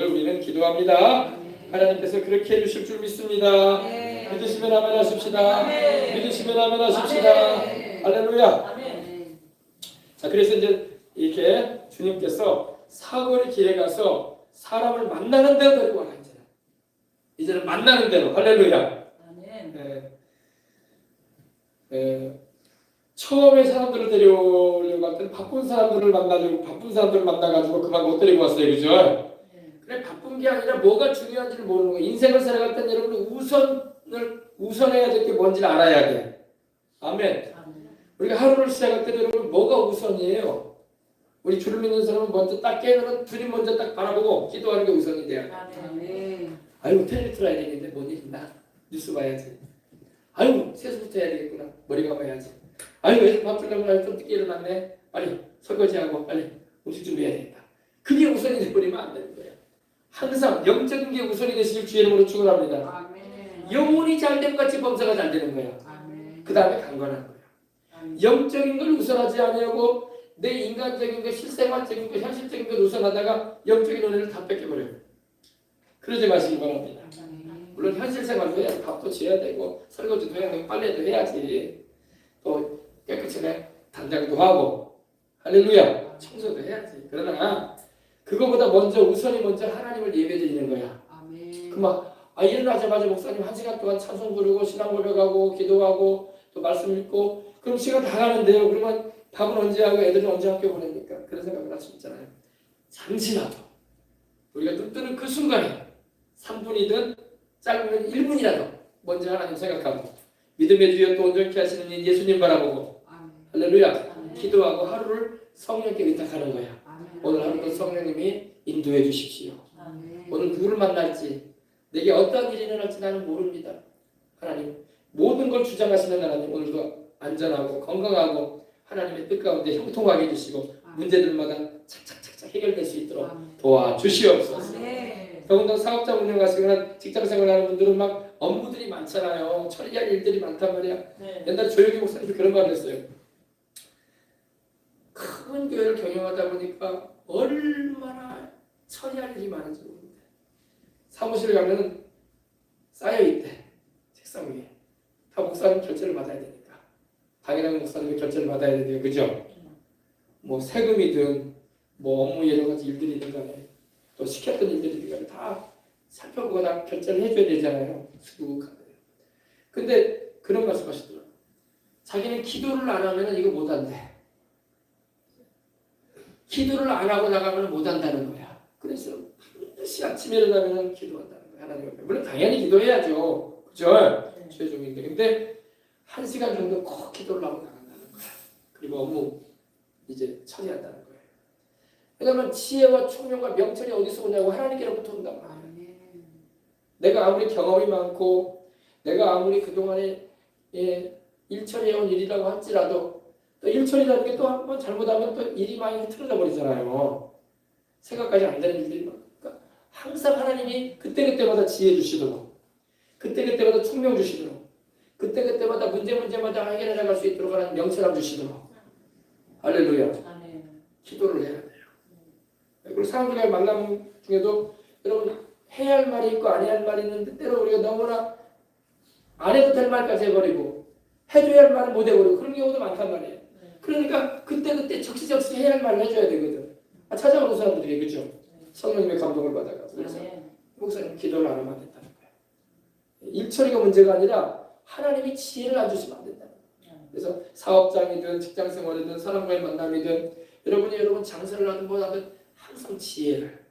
우리는 기도합니다. 하나님께서 그렇게 해주실 줄 믿습니다. 믿으시면 아멘 하십시다. 믿으시면 아멘 하십시다. 할렐루야. 자, 그래서 이제 이렇게 주님께서 사거리 길에 가서 사람을 만나는 대로 데리고 와라. 이제는 만나는 대로. 할렐루야. 처음에 사람들을 데려오려고 할 때는 바쁜 사람들을 만나가지고 그만 못 데리고 왔어요. 그죠? 그래, 바쁜 게 아니라 뭐가 중요한지를 모르는 거예요. 인생을 살아갈 때는 여러분 우선해야 될 게 뭔지를 알아야 돼. 아멘. 우리가 하루를 시작할 때도 여러분 뭐가 우선이에요? 우리 주를 믿는 사람은 먼저 딱 깨어나면 주님 먼저 딱 바라보고 기도하는 게 우선이 돼요. 아유, 텔레비전 틀어야 되겠는데 뭔 일 있나? 뉴스 봐야지. 아유, 세수부터 해야 되겠구나. 머리 감아야지. 아유, 밥 주려면 좀 늦게 일어났네. 빨리 설거지하고 빨리 음식 준비해야 되겠다. 그게 우선이 돼버리면 안 되는 거예요. 항상 영적인 게 우선이 되시길 주의 이름으로 축원합니다. 영혼이 잘됨 같이 범사가 잘 되는 거예요. 그 다음에 강건한 거예요. 영적인 걸 우선하지 아니하고 내 인간적인 것, 실생활적인 것, 현실적인 걸 우선하다가 영적인 은혜를 다 뺏겨버려요. 그러지 마시기 바랍니다. 물론 현실생활도 해야 돼. 밥도 지어야 되고 설거지도 해야 되고 빨래도 해야지. 또 깨끗이 단장도 하고 할렐루야. 청소도 해야지. 그러나 그거보다 우선이 먼저 하나님을 예배드리는 거야. 일어나자마자 목사님 1시간 동안 찬송 부르고 신앙 고백하고 기도하고 또 말씀 읽고 그럼 시간 다 가는데요. 그러면 밥은 언제 하고 애들은 언제 학교 보냅니까? 그런 생각을 할 수 있잖아요. 잠시라도 우리가 눈 뜨는 그 순간에 3분이든 짧으면 1분이라도 먼저 하나님 생각하고 믿음의 주여 또 온전케 하시는 예수님 바라보고 할렐루야. 기도하고 하루를 성령께 의탁하는 거야. 오늘 하루도 성령님이 인도해 주십시오. 오늘 누구를 만날지 내게 어떤 일이 일어날지 나는 모릅니다. 하나님 모든 걸 주장하시는 하나님 오늘도 안전하고 건강하고 하나님의 뜻 가운데 형통하게 해주시고 문제들마다 착착착착 해결될 수 있도록 도와주시옵소서. 더군다나 사업자 운영하시거나 직장생활 하는 분들은 막 업무들이 많잖아요. 처리할 일들이 많단 말이야. 옛날에 조용히 목사님이 그런 말을 했어요. 큰 교회를 경영하다 보니까 얼마나 처리할 일이 많은지 모르는데 사무실에 가면 쌓여있대. 책상 위에. 다 목사님 결제를 받아야 되니까. 당연하게 목사님이 결제를 받아야 돼요. 그죠? 뭐 세금이든 뭐 업무 여러 가지 일들이든 간에 또 시켰던 일들이든 간에 다 살펴보고 다 결제를 해줘야 되잖아요. 수고하고. 근데 그런 말씀 하시더라고요. 자기는 기도를 안 하면 이거 못한대. 기도를 안 하고 나가면 못한다는 거야. 그래서 반드시 아침에 일어나면 기도한다는 거야. 하나님 앞에. 물론 당연히 기도해야죠. 그죠? 최종인데. 근데 1시간 정도 꼭 기도를 하고 나간다는 거야. 그리고 업무 이제 처리한다는 거예요. 왜냐하면 지혜와 총명과 명철이 어디서 오냐고 하나님께로부터 온단 말이야. 내가 아무리 경험이 많고 내가 아무리 그동안에 일처리해온 일이라고 할지라도 또 일처리라는 게 또 한 번 잘못하면 또 일이 많이 흐트러져 버리잖아요. 생각까지 안 되는 일들이 많으니까 그러니까 항상 하나님이 그때그때마다 지혜 주시도록 그때그때마다 총명 주시도록 그때그때마다 문제마다 해결해 나갈 수 있도록 하는 명철함 주시도록 할렐루야. 기도를 해야 돼요. 그리고 사람들과의 만남 중에도 여러분 해야 할 말이 있고 안 해야 할 말이 있는데 때로 우리가 너무나 안 해도 될 말까지 해버리고 해줘야 할 말은 못 해버리고 그런 경우도 많단 말이에요. 그러니까 그때 적시적시 해야 할 말을 해줘야 되거든. 찾아오는 사람들이 그죠? 성령님의 감동을 받아가. 그래서 목사님 기도를 안 하면 안 된다는 거예요. 일처리가 문제가 아니라 하나님이 지혜를 안 주시면 안 된다는 거예요. 그래서 사업장이든 직장생활이든 사람과의 만남이든 여러분 장사를 하든 뭐 하든 항상 지혜를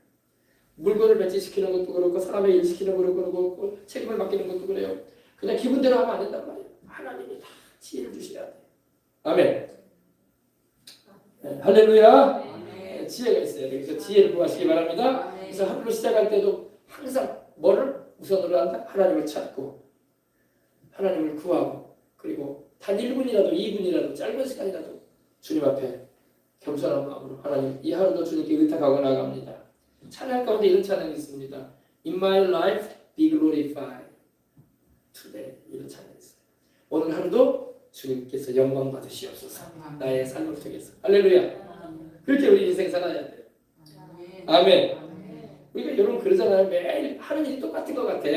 물건을 배치시키는 것도 그렇고 사람의 일 시키는 것도 그렇고 책임을 맡기는 것도 그래요. 그냥 기분대로 하면 안 된단 말이에요. 하나님이 다 지혜를 주셔야 돼요. 아멘. 할렐루야. 지혜가 있어야 돼요. 그래서 지혜를 구하시기 바랍니다. 그래서 하루를 시작할 때도 항상 뭐를 우선으로 한다? 하나님을 찾고 하나님을 구하고 그리고 단 1분이라도 2분이라도 짧은 시간이라도 주님 앞에 겸손한 마음으로 하나님 이 하루도 주님께 의탁하고 나갑니다. 찬양 가운데 이런 찬양이 있습니다. In my life be glorified today 이런 찬양이 있어요. 오늘 하루도 주님께서 영광 받으시옵소서. 나의 삶을 통해서 할렐루야. 그렇게 우리 인생 살아야 돼요. 아멘. 우리가 여러분 그러잖아요. 매일 하는 일이 똑같은 것 같아.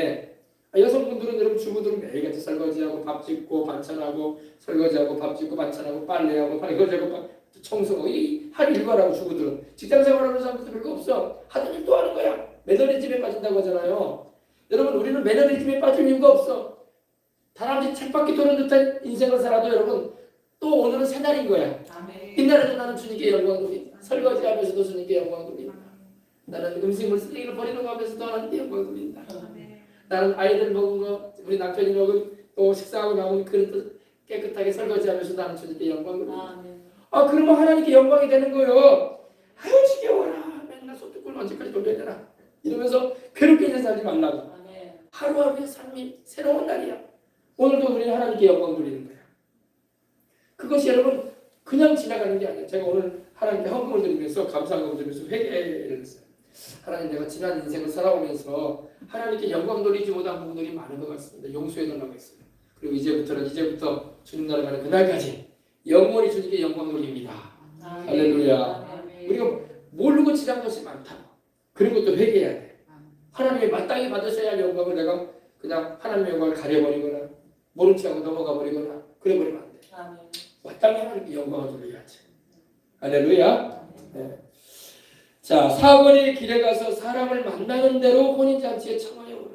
여성분들은 여러분 주부들은 매일같이 설거지하고 밥 짓고 반찬하고 설거지하고 밥 짓고 반찬하고 빨래하고 설거지하고 청소하고 이 할 일과라고 주부들은 직장생활하는 사람들도 별거 없어. 하는 일 또 하는 거야. 매너리즘에 빠진다고 하잖아요. 여러분 우리는 매너리즘에 빠질 이유가 없어. 다람쥐 쳇바퀴 도는 듯한 인생을 살아도 여러분 또 오늘은 새날인 거야. 빛나는 나는 주님께 영광 돌린다. 설거지하면서도 주님께 영광 돌린다. 나는 음식물 쓰레기를 버리는 거 하면서도 하나님께 영광 돌린다. 나는 아이들 먹은 거 우리 남편이 먹은 또 식사하고 남은 그릇 깨끗하게 설거지하면서 나는 주님께 영광 돌린다. 그러면 하나님께 영광이 되는 거예요. 아유 지겨워라. 맨날 소뚜껑 언제까지 돌려야 되나. 이러면서 괴롭게 인생 살지 말라고. 하루하루의 삶이 새로운 날이야. 오늘도 우리는 하나님께 영광 돌리는 거야. 그것이 여러분 그냥 지나가는 게 아니야. 제가 오늘 하나님께 헌금을 드리면서 감사함을 드리면서 회개를 했어요. 하나님 내가 지난 인생을 살아오면서 하나님께 영광 돌리지 못한 부분들이 많은 것 같습니다. 용서해달라고 했어요. 그리고 이제부터 주님 나라 가는 그날까지 영원히 주님께 영광 돌립니다. 할렐루야. 우리가 모르고 지난 것이 많다고. 그런 것도 회개해야 돼. 하나님이 마땅히 받으셔야 할 영광을 내가 그냥 하나님의 영광을 가려버리거나 모른 척하고 넘어가 버리거나 그래버리면 안 돼. 마땅히 하나님께 영광을 돌려야지. 할렐루야. 네. 자, 4번의 길에 가서 사람을 만나는 대로 혼인잔치에 청하여 오라.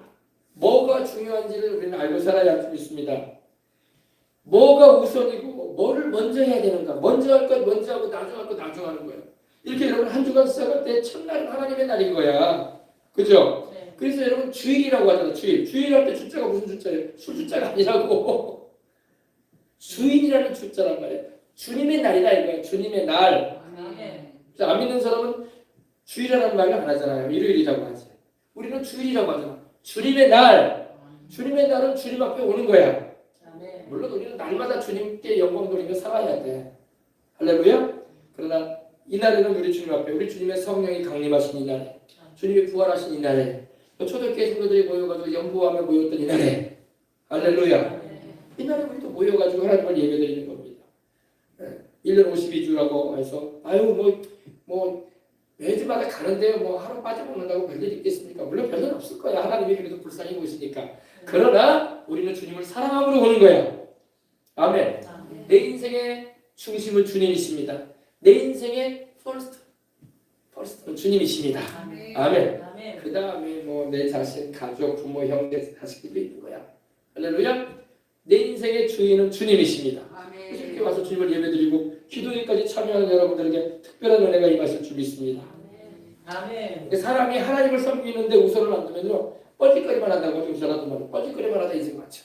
뭐가 중요한지를 우리는 알고 살아야 할 수 있습니다. 뭐가 우선이고 뭐를 먼저 해야 되는가. 먼저 할 것 먼저 하고 나중 할 것 나중 하는 거예요. 이렇게 여러분 한 주간 시작할 때 첫날은 하나님의 날인 거야. 그죠? 네. 그래서 여러분 주일이라고 하잖아요. 주일할 때 주자가 무슨 주자예요? 술 주자가 아니라고. 주일이라는 주자란 말이에요. 주님의 날이다 이거예요. 주님의 날. 안 믿는 사람은 주일이라는 말을 안 하잖아요. 일요일이라고 하지. 우리는 주일이라고 하잖아. 주님의 날. 주님의 날은 주님 앞에 오는 거야. 물론 우리는 날마다 주님께 영광 돌리며 살아야 돼. 할렐루야. 그러나 이 날에는 우리 주님 앞에 우리 주님의 성령이 강림하신 이 날에 주님이 부활하신 이 날에 초대교회 성도들이 모여가지고 연보하며 모였던 이 날에 할렐루야. 이 날에 우리도 모여가지고 하나님을 예배드리는 겁니다. 1년 52주라고 해서 매주마다 가는데요. 뭐 하루 빠져먹는다고 별일 있겠습니까? 물론 별일 없을 거야. 하나님이 그래도 불쌍히 보시니까. 그러나 우리는 주님을 사랑함으로 오는 거야. 아멘. 내 인생의 중심은 주님이십니다. 내 인생의 퍼스트는 주님이십니다. 아멘. 그 다음에 내 자신, 가족, 부모, 형제, 자식들도 있는 거야. 할렐루야. 내 인생의 주인은 주님이십니다. 그래서 이렇게 와서 주님을 예배드리고 기도회까지 참여하는 여러분들에게 특별한 은혜가 임하실 줄 믿습니다. 아멘. 사람이 하나님을 섬기는데 우선을 안 두면요 뻘짓거리만 한다고 우선하던 말은 뻘짓거리만 하다 인생 많죠.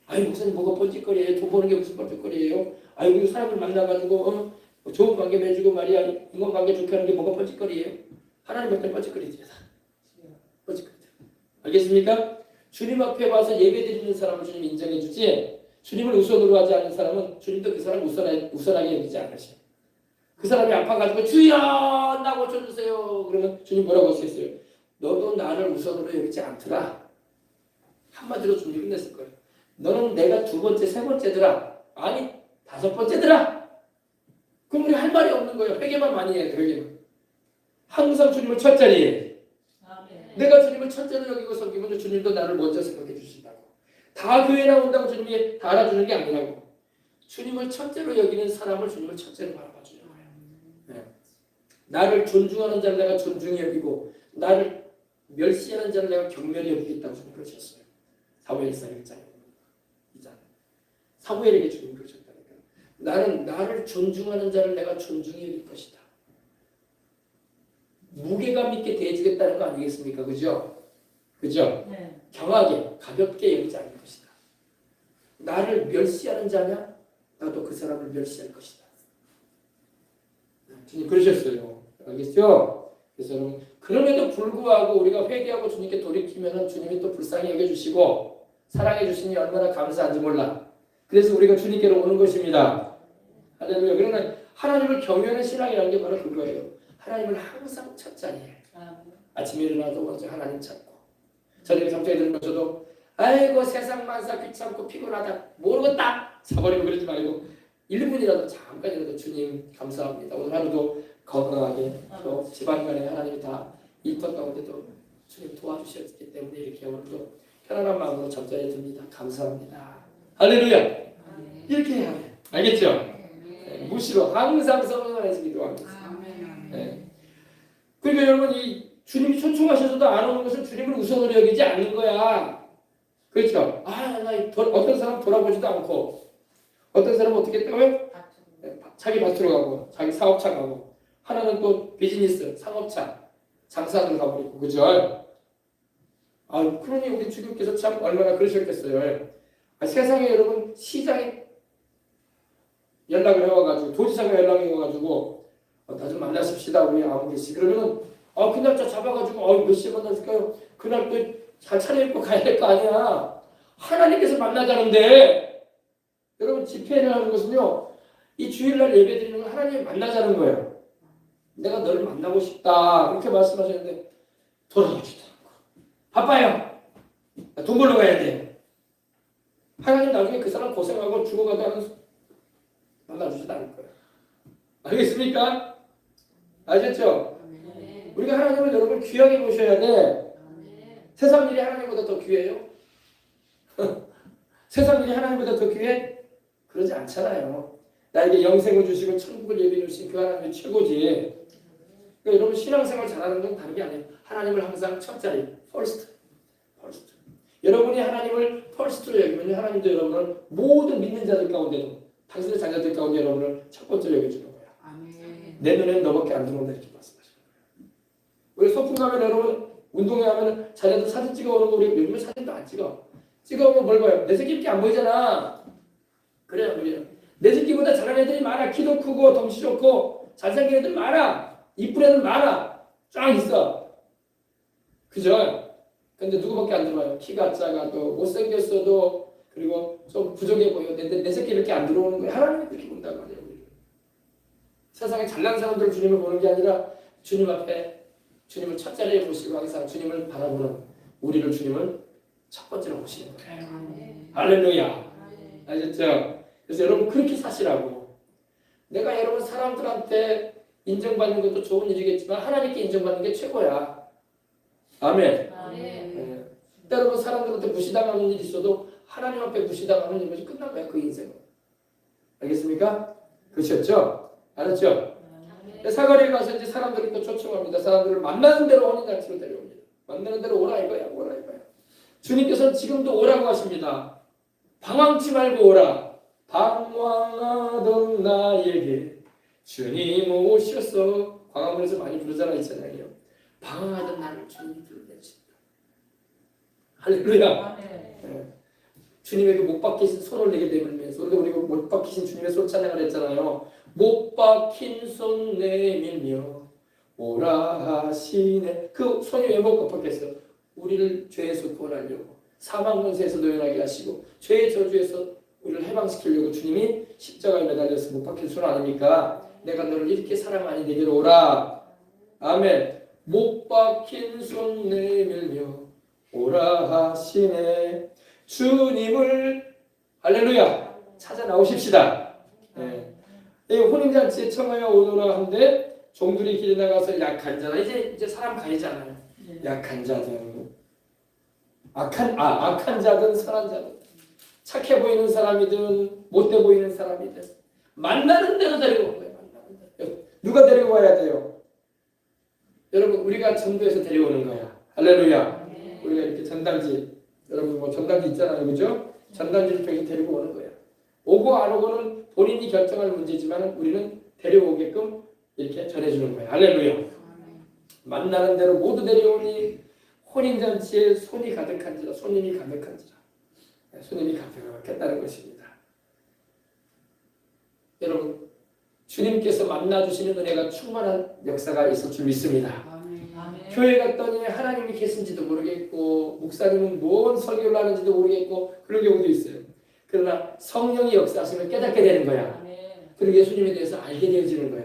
아니 목사님 뭐가 뻘짓거리예요? 돈 버는 게 무슨 뻘짓거리예요? 아이고 사람을 만나가지고 좋은 관계 맺고 말이야 인간관계 좋게 하는 게 뭐가 뻘짓거리예요? 하나님 앞에 뻘짓거리지. 뻘짓거리. 알겠습니까? 주님 앞에 와서 예배드리는 사람을 주님 인정해 주지 주님을 우선으로 하지 않는 사람은 주님도 그 사람을 우선하게 여기지 않으셔. 그 사람이 아파가지고 주여 나 고쳐주세요. 그러면 주님 뭐라고 하시겠어요? 너도 나를 우선으로 여기지 않더라. 한마디로 주님 끝냈을 거예요. 너는 내가 두 번째, 세 번째더라. 아니 5번째더라. 그럼 우리 할 말이 없는 거예요. 회개만 많이 해야 돼. 회개만. 항상 주님을 첫 자리에. 내가 주님을 첫째로 여기고 섬기면 주님도 나를 먼저 생각해 주신다고. 다 교회 나온다고 주님이 다 알아주는 게 아니라고. 주님을 첫째로 여기는 사람을 주님을 첫째로 바라봐 주는 거예요. 네. 나를 존중하는 자를 내가 존중히 여기고 나를 멸시하는 자를 내가 경멸히 여기겠다고 주님 그러셨어요. 사무엘상 1장 2장. 사무엘에게 주님 그러셨다니까. 나는 나를 존중하는 자를 내가 존중히 여길 것이다. 무게감 있게 대해주겠다는 거 아니겠습니까? 그죠? 그죠? 네. 경하게, 가볍게 여기지 않을 것이다. 나를 멸시하는 자냐? 나도 그 사람을 멸시할 것이다. 주님 그러셨어요. 알겠죠? 그래서 여러분, 그럼에도 불구하고 우리가 회개하고 주님께 돌이키면 주님이 또 불쌍히 여겨주시고 사랑해 주시니 얼마나 감사한지 몰라. 그래서 우리가 주님께로 오는 것입니다. 할렐루야. 그러나 하나님을 경외하는 신앙이라는 게 바로 그거예요. 하나님을 항상 첫 자리에. 아침에 일어나도 먼저 하나님 찾고 저녁에 잠자리 들면서도 아이고 세상 만사 귀찮고 피곤하다 모르겠다 사버리고 그러지 말고 1분이라도 잠깐이라도 주님 감사합니다. 오늘 하루도 건강하게 또 집안간에 하나님이 다 일터 가운데도 주님 도와주셨기 때문에 이렇게 오늘도 편안한 마음으로 잠자리에 듭니다. 감사합니다. 할렐루야. 이렇게 해야 돼. 알겠죠? 네, 무시로 항상 성령 안에서 기도하면서. 네. 그러니까 여러분 이 주님이 초청하셔서도 안 오는 것은 주님을 우선으로 여기지 않는 거야. 그렇죠? 어떤 사람 돌아보지도 않고 어떤 사람은 어떻게 했다고요? 자기 밭으로 가고 자기 사업차 가고 하나는 또 비즈니스, 상업차, 장사들 가버리고 그죠? 그러니 우리 주님께서 참 얼마나 그러셨겠어요. 세상에 여러분 시장에 연락을 해와가지고 도지사가 연락이 와가지고 나 좀 만나십시다 우리 아버지 그러면은 그날 잡아가지고 몇 시에 만나실까요? 그날 또 잘 차려입고 가야 될 거 아니야. 하나님께서 만나자는데 여러분 집회를 하는 것은요 이 주일날 예배 드리는 건 하나님 만나자는 거예요. 내가 너를 만나고 싶다 그렇게 말씀하셨는데 돌아가지도 않고 바빠요. 돈 벌러 가야 돼. 하나님 나중에 그 사람 고생하고 죽어가도 만나주지도 않을 거예요. 알겠습니까? 아셨죠? 우리가 하나님을 여러분 귀하게 보셔야 돼. 세상 일이 하나님보다 더 귀해요? 세상 일이 하나님보다 더 귀해? 그러지 않잖아요. 나에게 영생을 주시고 천국을 예비해 주신 그 하나님이 최고지. 그러니까 여러분 신앙생활 잘하는 건 다른 게 아니에요. 하나님을 항상 첫 자리, first. 여러분이 하나님을 first로 여기면 하나님도 여러분을 모든 믿는 자들 가운데도 당신의 자녀들 가운데 여러분을 첫 번째로 여겨주는 거야. 내 눈에는 너밖에 안 들어온다 이렇게 말씀하시는 거예요. 우리 소풍 가면 여러분 운동회 하면 자녀들 사진 찍어오는 거 우리 요즘에 사진도 안 찍어. 찍어오면 뭘 봐요? 내 새끼밖에 안 보이잖아. 그래요. 내 새끼보다 잘하는 애들이 많아. 키도 크고 덩치 좋고 잘생긴 애들 많아. 이쁜 애들 많아. 쫙 있어. 그죠? 근데 누구밖에 안 들어와요? 키가 작아도 못생겼어도 그리고 좀 부족해 보여. 내 새끼 이렇게 안 들어오는 거예요. 하나님이 그렇게 본다고 하네요. 세상에 잘난 사람들 주님을 보는 게 아니라 주님 앞에 주님을 첫 자리에 보시고 항상 주님을 바라보는 우리를 주님은 첫 번째로 보시는 거예요. 할렐루야. 아셨죠? 그래서 여러분 그렇게 사시라고. 내가 여러분 사람들한테 인정받는 것도 좋은 일이겠지만 하나님께 인정받는 게 최고야. 아멘. 네. 여러분 사람들한테 무시당하는 일이 있어도 하나님 앞에 무시당하는 일이 끝난 거야 그 인생은. 알겠습니까? 그러셨죠? 알았죠? 사거리에 가서 이제 사람들이 또 초청합니다. 사람들을 만나는 대로 혼인잔치로 데려옵니다. 만나는 대로 오라 이거야. 주님께서는 지금도 오라고 하십니다. 방황치 말고 오라. 방황하던 나에게 주님 오셔서 광화문에서 많이 부르잖아 있잖아요. 방황하던 나를 주님이 불러내신다. 할렐루야. 네. 주님에게 못 박히신 손을 내게 내밀면서 우리가 못 박히신 주님의 손 찬양을 했잖아요. 못 박힌 손 내밀며 오라 하시네. 그 손이 왜 못 박혔어요? 우리를 죄에서 구원하려고 사망 권세에서 노연하게 하시고 죄의 저주에서 우리를 해방시키려고 주님이 십자가에 매달려서 못 박힌 손 아닙니까? 내가 너를 이렇게 사랑하니 내게로 오라. 아멘. 못 박힌 손 내밀며 오라 하시네. 주님을 할렐루야 찾아 나오십시다. 네. 혼인잔치에 청하여 오너라 한데 종들이 길에 나가서 약한 자나 이제 사람 가리잖아요. 약한 자든 악한 자든 선한 자든 착해 보이는 사람이든 못돼 보이는 사람이든 만나는 대로 데리고 온 거예요. 만나는 대로. 누가 데리고 와야 돼요? 여러분 우리가 전도해서 데려오는 거야. 할렐루야. 우리가 이렇게 전단지 여러분 뭐 전단지 있잖아요. 그죠? 전단지를 통해서 데리고 오는 거야. 오고 안 오고는 본인이 결정할 문제지만 우리는 데려오게끔 이렇게 전해주는 거야. 할렐루야. 만나는 대로 모두 데려오니 혼인잔치에 손이 가득한지라 손님이 가득한지라 손님이 가득했다는 것입니다. 여러분 주님께서 만나주시는 은혜가 충만한 역사가 있을 줄 믿습니다. 교회 갔더니 하나님이 계신지도 모르겠고 목사님은 뭔 설교를 하는지도 모르겠고 그런 경우도 있어요. 그러나 성령이 역사하시면 깨닫게 되는 거야. 그리고 예수님에 대해서 알게 되어지는 거야.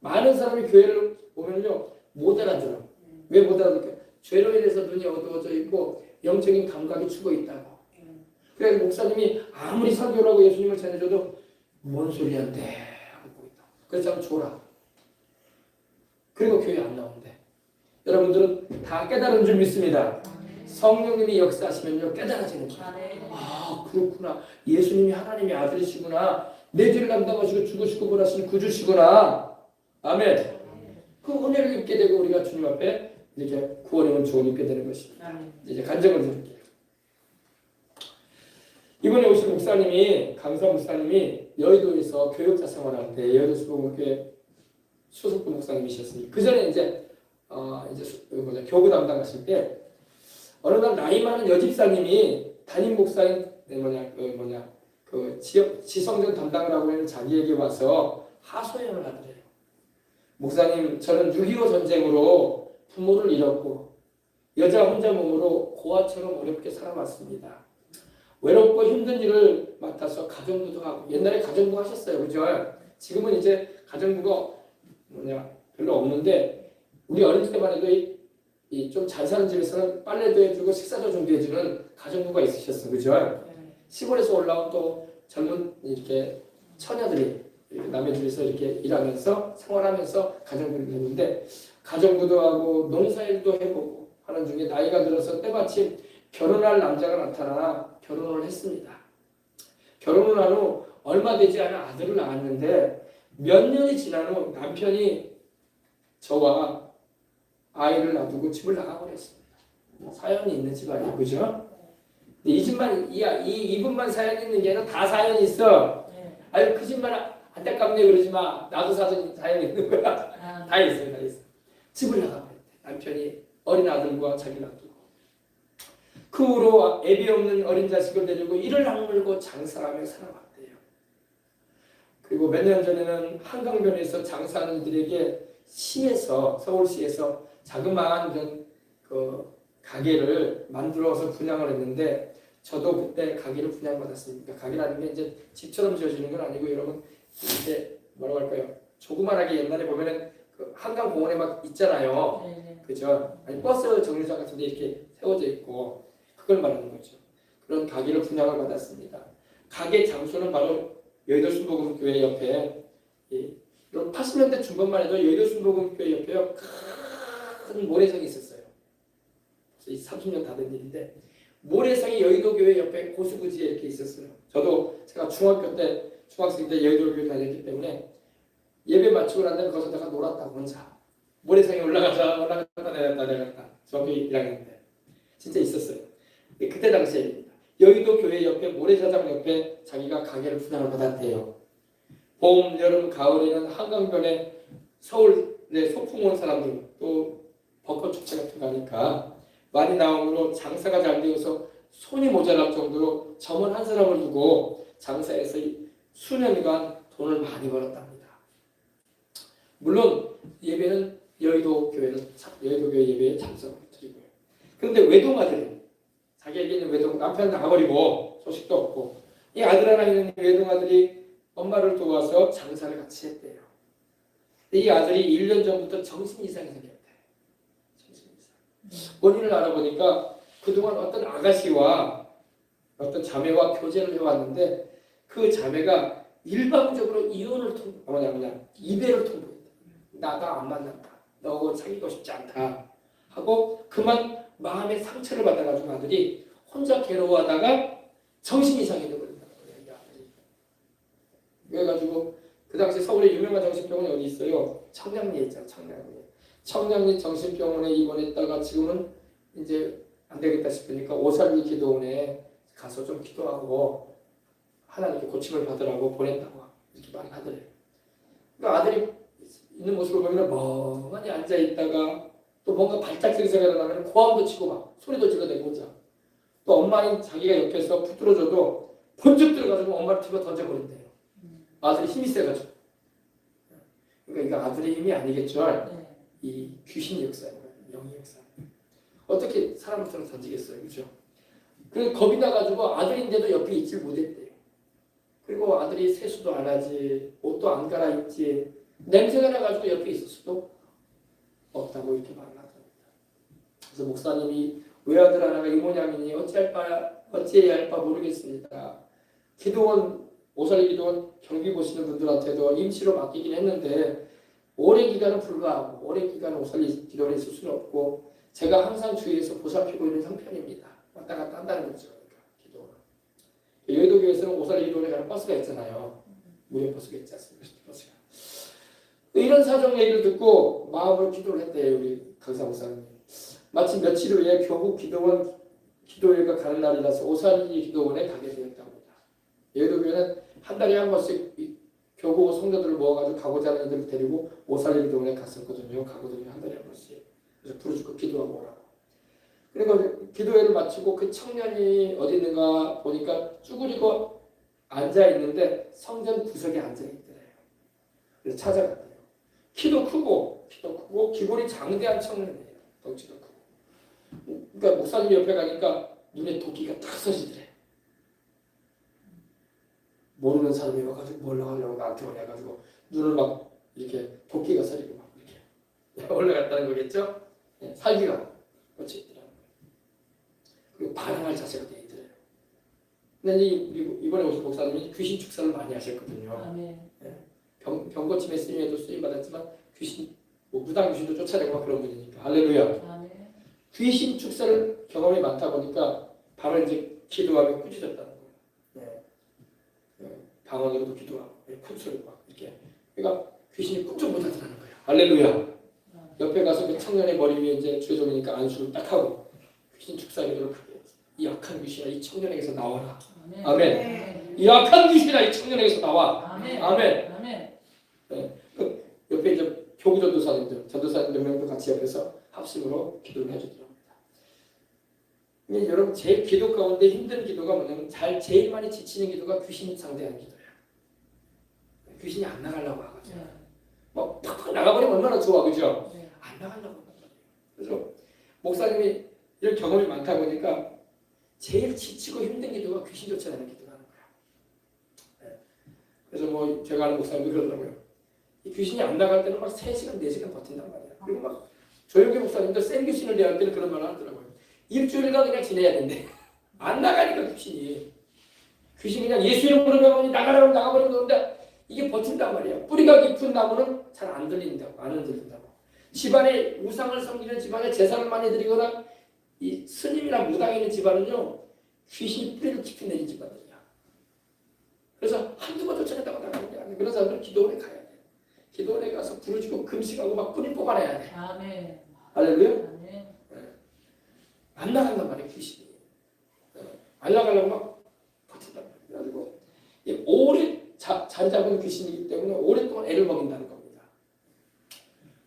많은 사람이 교회를 오면요 못 알아들어. 왜 못 알아들어요? 죄로 인해서 눈이 어두워져 있고 영적인 감각이 죽어 있다고. 그래서 목사님이 아무리 설교를 하고 예수님을 전해줘도 뭔 소리한테 하고 있다고. 그래서 한번 줘라. 그리고 교회 안 나온대. 여러분들은 다 깨달은 줄 믿습니다. 성령님이 역사하시면요 깨달아지는 거예요. 아 그렇구나. 예수님이 하나님의 아들이시구나. 내 죄를 담당하시고 죽으시고 부활하신 구주시구나. 아멘. 그 은혜를 입게 되고 우리가 주님 앞에 이렇게 구원의 은총을 입게 되는 것입니다. 이제 간증을 드릴게요. 이번에 오신 목사님이 강사 목사님이 여의도에서 교육자 생활할 때 여의도 수목교회 수석부 목사님이셨으니 그 전에 이제 교구 담당하실 때 어느 날 나이 많은 여집사님이 담임 목사인 지성전 담당을 하고 있는 자기에게 와서 하소연을 하더래요. 목사님, 저는 6.25 전쟁으로 부모를 잃었고 여자 혼자 몸으로 고아처럼 어렵게 살아왔습니다. 외롭고 힘든 일을 맡아서 가정부도 하고 옛날에 가정부 하셨어요, 그죠? 지금은 이제 가정부가 별로 없는데 우리 어릴 때만 해도 좀 잘 사는 집에서는 빨래도 해주고 식사도 준비해주는 가정부가 있으셨어, 그죠? 시골에서 올라온 또 젊은 이렇게 처녀들이 이렇게 남의 집에서 이렇게 일하면서 생활하면서 가정부를 했는데 가정부도 하고 농사일도 해보고 하는 중에 나이가 들어서 때마침 결혼할 남자가 나타나 결혼을 했습니다. 결혼을 한 후 얼마 되지 않아 아들을 낳았는데 몇 년이 지난 후 남편이 저와 아이를 놔두고 집을 나가버렸습니다. 사연이 있는 집안이에요, 그죠? 근데 이 집만 이분만 사연이 있는 게 아니라 다 사연이 있어. 아유 그 집만 안타깝네 그러지 마. 나도 사연이 있는 거야. 다 있어요, 다 있어. 집을 나가버렸대. 남편이 어린 아들과 자기 놔두고. 그 후로 애비 없는 어린 자식을 데리고 이를 악물고 장사하며 살아왔대요. 그리고 몇 년 전에는 한강변에서 장사하는 이들에게 서울시에서 자그마한 그런 가게를 만들어서 분양을 했는데 저도 그때 가게를 분양받았습니다. 가게라는 게 이제 집처럼 지어지는 건 아니고 여러분 이제 뭐라고 할까요? 조그만하게 옛날에 보면은 그 한강공원에 막 있잖아요. 그죠? 아니 버스 정류장 같은 데 이렇게 세워져 있고 그걸 말하는 거죠. 그런 가게를 분양을 받았습니다. 가게 장소는 바로 여의도 순복음교회 옆에 80년대 중반만 해도 여의도 순복음교회 옆에 큰 모래성이 있었어요. 30년 다 된 일인데 모래성이 여의도 교회 옆에 고수부지에 이렇게 있었어요. 저도 제가 중학생 때 여의도 교회 다녔기 때문에 예배 마치고 난 다음에 거기서 내가 놀았다 혼자. 모래성에 올라갔다 내려갔다. 중학교 1학년 때 진짜 있었어요. 그때 당시에 여의도 교회 옆에 모래사장 옆에 자기가 가게를 분양을 받았대요. 봄, 여름, 가을에는 한강변에 서울에 소풍 온 사람들 또 벚꽃 축제 같은 거 하니까 많이 나오므로 장사가 잘 되어서 손이 모자랄 정도로 점원 한 사람을 두고 장사해서 수년간 돈을 많이 벌었답니다. 물론 예배는 여의도 교회 예배에 참석을 드리고요. 그런데 외동아들이 자기에게는 남편 나가버리고 소식도 없고 이 아들 하나 있는 외동아들이 엄마를 도와서 장사를 같이 했대요. 이 아들이 1년 전부터 정신 이상이 생겼대. 정신 이상. 원인을 알아보니까 그동안 어떤 아가씨와 어떤 자매와 교제를 해왔는데 그 자매가 일방적으로 이혼을 이별을 통보했대. 나가 안 만난다. 너하고 사귀고 싶지 않다. 하고 그만 마음의 상처를 받아가지고 아들이 혼자 괴로워하다가 정신 이상이 되버린다. 그래가지고 그 당시 서울에 유명한 정신병원이 어디 있어요? 청량리에 있잖아. 청량리 정신병원에 입원했다가 지금은 이제 안 되겠다 싶으니까 오살리 기도원에 가서 좀 기도하고 하나님께 고침을 받으라고 보냈다고 이렇게 많이 하더래요. 그러니까 아들이 있는 모습을 보면 멍하니 앉아 있다가 또 뭔가 발작소리가 일어나면 고함도 치고 막 소리도 질러대고 오자. 또 엄마인 자기가 옆에서 붙들어줘도 번쩍 들어가지고 엄마를 뒤로 던져버린대요. 아들이 힘이 세가지고. 그러니까 이거 아들의 힘이 아니겠죠. 이 귀신 역사예요. 영의 역사. 어떻게 사람을 던지겠어요, 그렇죠? 그래서 겁이 나가지고 아들인데도 옆에 있지 못했대요. 그리고 아들이 세수도 안 하지, 옷도 안 갈아입지, 냄새가 나가지고 옆에 있을 수도 없다고 이렇게 말을 하더랍니다. 그래서 목사님이 외아들 하나가 이 모양이니 어찌해야 할까 모르겠습니다. 기도원 오살리 기도원 경비 보시는 분들한테도 임시로 맡기긴 했는데 오랜 기간은 불가하고 오랜 기간 오살리 기도를 있을 수는 없고 제가 항상 주위에서 보살피고 있는 형편입니다. 왔다 갔다 한다는 거죠. 그러니까 기도는. 여의도교에서는 오살리 기도에 가는 버스가 있잖아요. 무료 버스가 있지 않습니까? 버스가. 이런 사정 얘기를 듣고 마음으로 기도를 했대요. 우리 강사 목사님. 마침 며칠 후에 교구 기도원 기도회가 가는 날이라서 오살리 기도원에 가게 되었답니다. 여의도교회는 한 달에 한 번씩 교구 성도들을 모아가지고 가고자 하는 이들을 데리고 오살리 기도원에 갔었거든요. 가거든요. 한 달에 한 번씩. 그래서 부르짖고 기도하고 오라고. 그리고 기도회를 마치고 그 청년이 어디 있는가 보니까 쭈그리고 앉아있는데 성전 구석에 앉아있더래요. 그래서 찾아갔대요. 키도 크고 기골이 장대한 청년이에요. 덩치도 크고. 그러니까 목사님 옆에 가니까 눈에 도끼가 탁 서지더래. 모르는 사람이 와가지고 뭘 하려고 나한테 오래가지고 눈을 막 이렇게 도끼가 서리고 막 이렇게 올라갔다는 거겠죠? 네, 살기가 꽂혀 있더라고요. 그리고 반항할 자세가 돼 있더래요. 근데 이번에 오신 목사님이 귀신 축사를 많이 하셨거든요. 네. 병고침에 쓰임에도 쓰임 받았지만 귀신, 무당 귀신도 쫓아내고 막 그런 분이니까 할렐루야. 귀신 축사를 경험이 많다 보니까 바로 이제 기도하며 꾸짖었다는 거예요. 네. 방언으로도 기도하고 큰 소리로 막 이렇게. 그러니까 귀신이 꿈쩍 못 하더라는 거예요. 할렐루야. 옆에 가서 그 청년의 머리 위에 이제 죄종이니까 안수를 딱 하고 귀신 축사 기도를 크게 했어요. 이 약한 귀신아 이 청년에게서 나와라. 아멘. 이 약한 귀신아 이 청년에게서 나와. 아멘. 네. 그 옆에 이제 교구 전도사님들 몇 명도 같이 옆에서 합심으로 기도를 해주더랍니다. 여러분 제 기도 가운데 힘든 기도가 뭐냐면 제일 많이 지치는 기도가 귀신이 상대하는 기도예요. 귀신이 안 나가려고 하거든요. 막 팍팍 나가버리면 얼마나 좋아, 그죠? 안 나가려고 한단 말이에요. 그래서 목사님이 이런 경험이 많다 보니까 제일 지치고 힘든 기도가 귀신 쫓아내는 기도라는 거예요. 그래서 뭐 제가 아는 목사님도 그러더라고요. 이 귀신이 안 나갈 때는 막 3시간, 4시간 버틴단 말이에요. 그리고 막 조영기 목사님도 센 귀신을 대할 때는 그런 말을 하더라고요. 일주일간 그냥 지내야 된대. 안 나가니까 귀신이 그냥 예수 이름 부르면 나가라고 나가버리는 건데 이게 버틴단 말이야. 뿌리가 깊은 나무는 잘 안 들린다고, 안 흔들린다고. 집안에 우상을 섬기는 집안에 제사를 많이 드리거나 이 스님이나 무당이 있는 집안은요 귀신이 뿌리를 깊이 내린 집안이야. 그래서 한두 번 쫓아낸다고 나가는 게 아니야. 그런 사람들은 기도원에 가야 돼. 기도원에 가서 부르짖고 금식하고 막 뿌리 뽑아내야 돼. 아멘. 할렐루야. 아멘. 안 나간단 말이야 귀신이. 안 나가려고 막 버틴단 말이야. 그래가지고 오래 자리 잡은 귀신이기 때문에 오랫동안 애를 먹인다는 겁니다.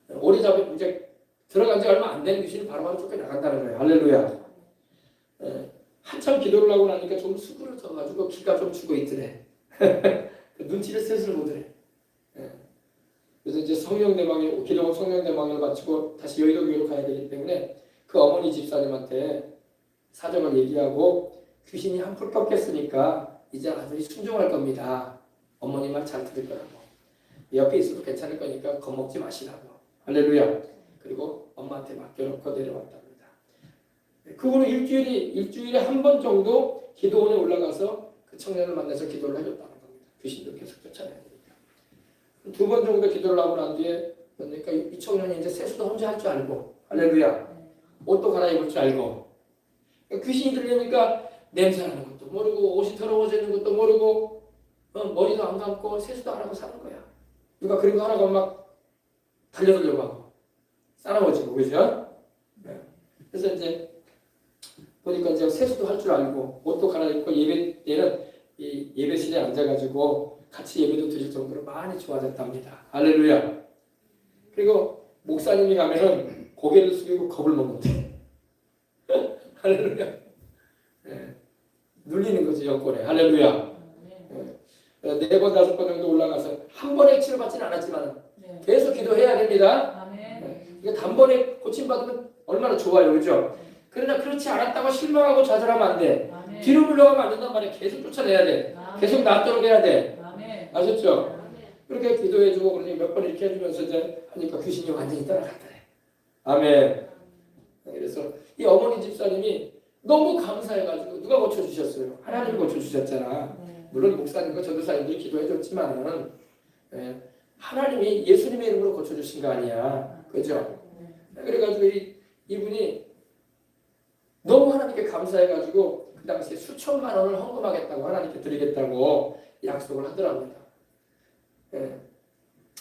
오래 잡은 이제 들어간 지 얼마 안 되는 귀신이 바로바로 쫓겨나간다는 거예요. 할렐루야. 한참 기도를 하고 나니까 좀 수그러 져가지고 기가 좀 죽어 있더래. 눈치를 슬슬 보더래. 그래서 이제 기도원 성령대망을 마치고 다시 여의도교회로 가야 되기 때문에 그 어머니 집사님한테 사정을 얘기하고 귀신이 한풀 꺾였으니까 이제 아들이 순종할 겁니다. 어머니 말 잘 들을 거라고. 옆에 있어도 괜찮을 거니까 겁먹지 마시라고. 할렐루야. 그리고 엄마한테 맡겨놓고 내려왔답니다. 그분은 일주일에 한 번 정도 기도원에 올라가서 그 청년을 만나서 기도를 해줬다는 겁니다. 귀신도 계속 쫓아내야 되니까. 2번 정도 기도를 하고 난 뒤에 그러니까 이 청년이 이제 세수도 혼자 할 줄 알고 할렐루야. 옷도 갈아입을 줄 알고 귀신이 들리니까 냄새 나는 것도 모르고 옷이 더러워지는 것도 모르고 머리도 안 감고 세수도 안 하고 사는 거야. 누가 그런 거 하라고 막 달려들려고 하고 싸나워지고 그죠? 그래서 이제 보니까 이제 세수도 할 줄 알고 옷도 갈아입고 예배 때는 이 예배실에 앉아가지고 같이 예배도 드릴 정도로 많이 좋아졌답니다. 할렐루야. 그리고 목사님이 가면은 고개를 숙이고 겁을 먹는데 할렐루야. 눌리는 거지 여권에. 할렐루야. 4번 5번 정도 올라가서 한 번에 치료받지는 않았지만 계속 기도해야 됩니다. 이게 단번에 고침받으면 얼마나 좋아요, 그죠? 그러나 그렇지 않았다고 실망하고 좌절하면 안 돼. 뒤로 물러가면 안 된단 말이야. 계속 쫓아내야 돼. 계속 낫도록 해야 돼. 아셨죠? 그렇게 기도해주고 그러니 몇 번 이렇게 해주면서 이제 하니까 귀신이 완전히 떠나갔더래. 아멘. 그래서 이 어머니 집사님이 너무 감사해가지고 누가 고쳐주셨어요? 하나님 고쳐주셨잖아. 물론 목사님과 전도사님들이 기도해줬지만 하나님이 예수님의 이름으로 고쳐주신 거 아니야. 그죠? 그래가지고 이분이 너무 하나님께 감사해가지고 그 당시에 수천만 원을 헌금하겠다고 하나님께 드리겠다고 약속을 하더랍니다. 예.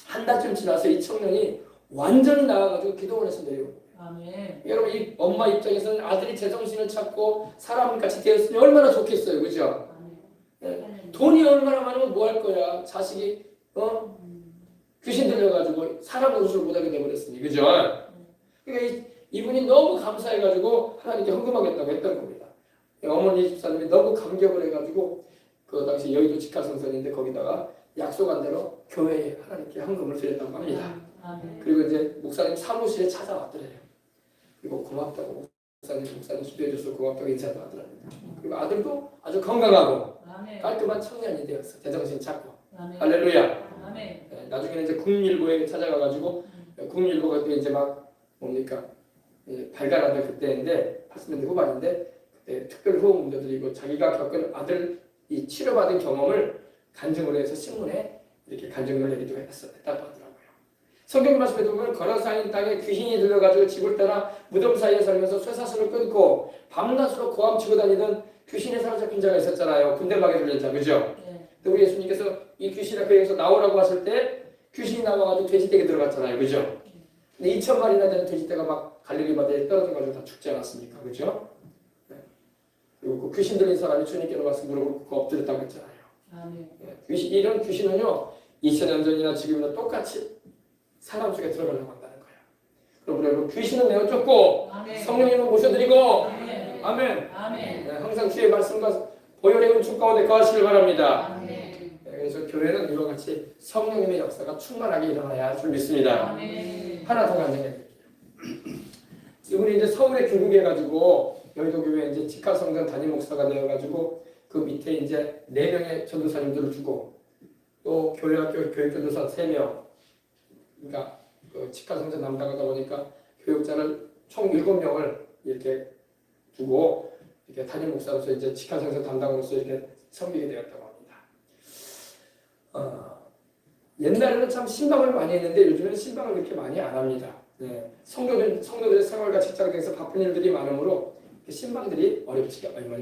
한 달쯤 지나서 이 청년이 완전히 나와가지고 기도원에서 내려오고. 아멘. 여러분 이 엄마 입장에서는 아들이 제정신을 찾고 사람같이 되었으니 얼마나 좋겠어요. 그죠? 예. 돈이 얼마나 많으면 뭐 할 거야. 자식이 귀신 들려가지고 사람 노릇을 못하게 돼버렸으니. 그죠? 그러니까 이분이 너무 감사해가지고 하나님께 헌금하겠다고 했던 겁니다. 어머니 집사님이 너무 감격을 해가지고 그 당시 여의도 직화성전인데 거기다가 약속한 대로 교회에 하나님께 헌금을 드렸다고 합니다. 그리고 이제 목사님 사무실에 찾아왔더래요. 그리고 고맙다고 목사님 기도해줘서 고맙다고 인사도 하더랍니다. 그리고 아들도 아주 건강하고 깔끔한 청년이 되었어. 제정신 찾고. 할렐루야. 네, 나중에는 이제 국민일보에 찾아가가지고 국민일보가 또 이제 막 뭡니까 발간하던 그때인데 80년대 후반인데 그때 특별 후원 문제들이고 자기가 겪은 아들 이 치료받은 경험을 간증으로 해서 신문에 이렇게 간증을 내기도 했다고 하더라고요. 성경 말씀에 보면 걸어서 있는 땅에 귀신이 들려가지고 집을 떠나 무덤 사이에 살면서 쇠사슬을 끊고 밤낮으로 고함치고 다니던 귀신에 사로잡힌 자가 있었잖아요. 군대 가게 들린 자, 그죠? 근데 우리 예수님께서 이 귀신을 그 여기서 나오라고 하실 때 귀신이 나와가지고 돼지떼에 들어갔잖아요, 그죠? 근데 2,000마리나 되는 돼지떼가 막 갈릴리 바다에 떨어져가지고 다 죽지 않았습니까, 그죠? 네. 그리고 그 귀신 들린 사람이 주님께로 가서 무릎을 꿇고 엎드렸다고 했잖아요. 네. 이런 귀신은요 2000년 전이나 지금이나 똑같이 사람 속에 들어가려고 한다는 거예요. 그럼 여러분 귀신은 내어 쫓고 성령님을 모셔드리고 아멘. 네, 항상 주의 말씀과 보혈의 은총 가운데 거하시길 바랍니다. 네, 그래서 교회는 이와 같이 성령님의 역사가 충만하게 일어나야 할 줄 믿습니다. 하나 더 간증해 드릴게요. 이분이 이제 서울에 귀국해가지고 여의도 교회 이제 직화성전 담임 목사가 되어가지고 그 밑에 이제 4명의 전도사님들을 주고 또 교회학교 교육전도사 3명, 그러니까 그 직화성전 담당하다 보니까 교육자를 총 7명을 이렇게 두고 이렇게 담임 목사로서 이제 직화성전 담당으로서 이렇게 섬기게 되었다고 합니다. 옛날에는 참 신방을 많이 했는데 요즘에는 신방을 그렇게 많이 안 합니다. 네. 성도들의 생활과 직장 등에서 바쁜 일들이 많으므로 신방들이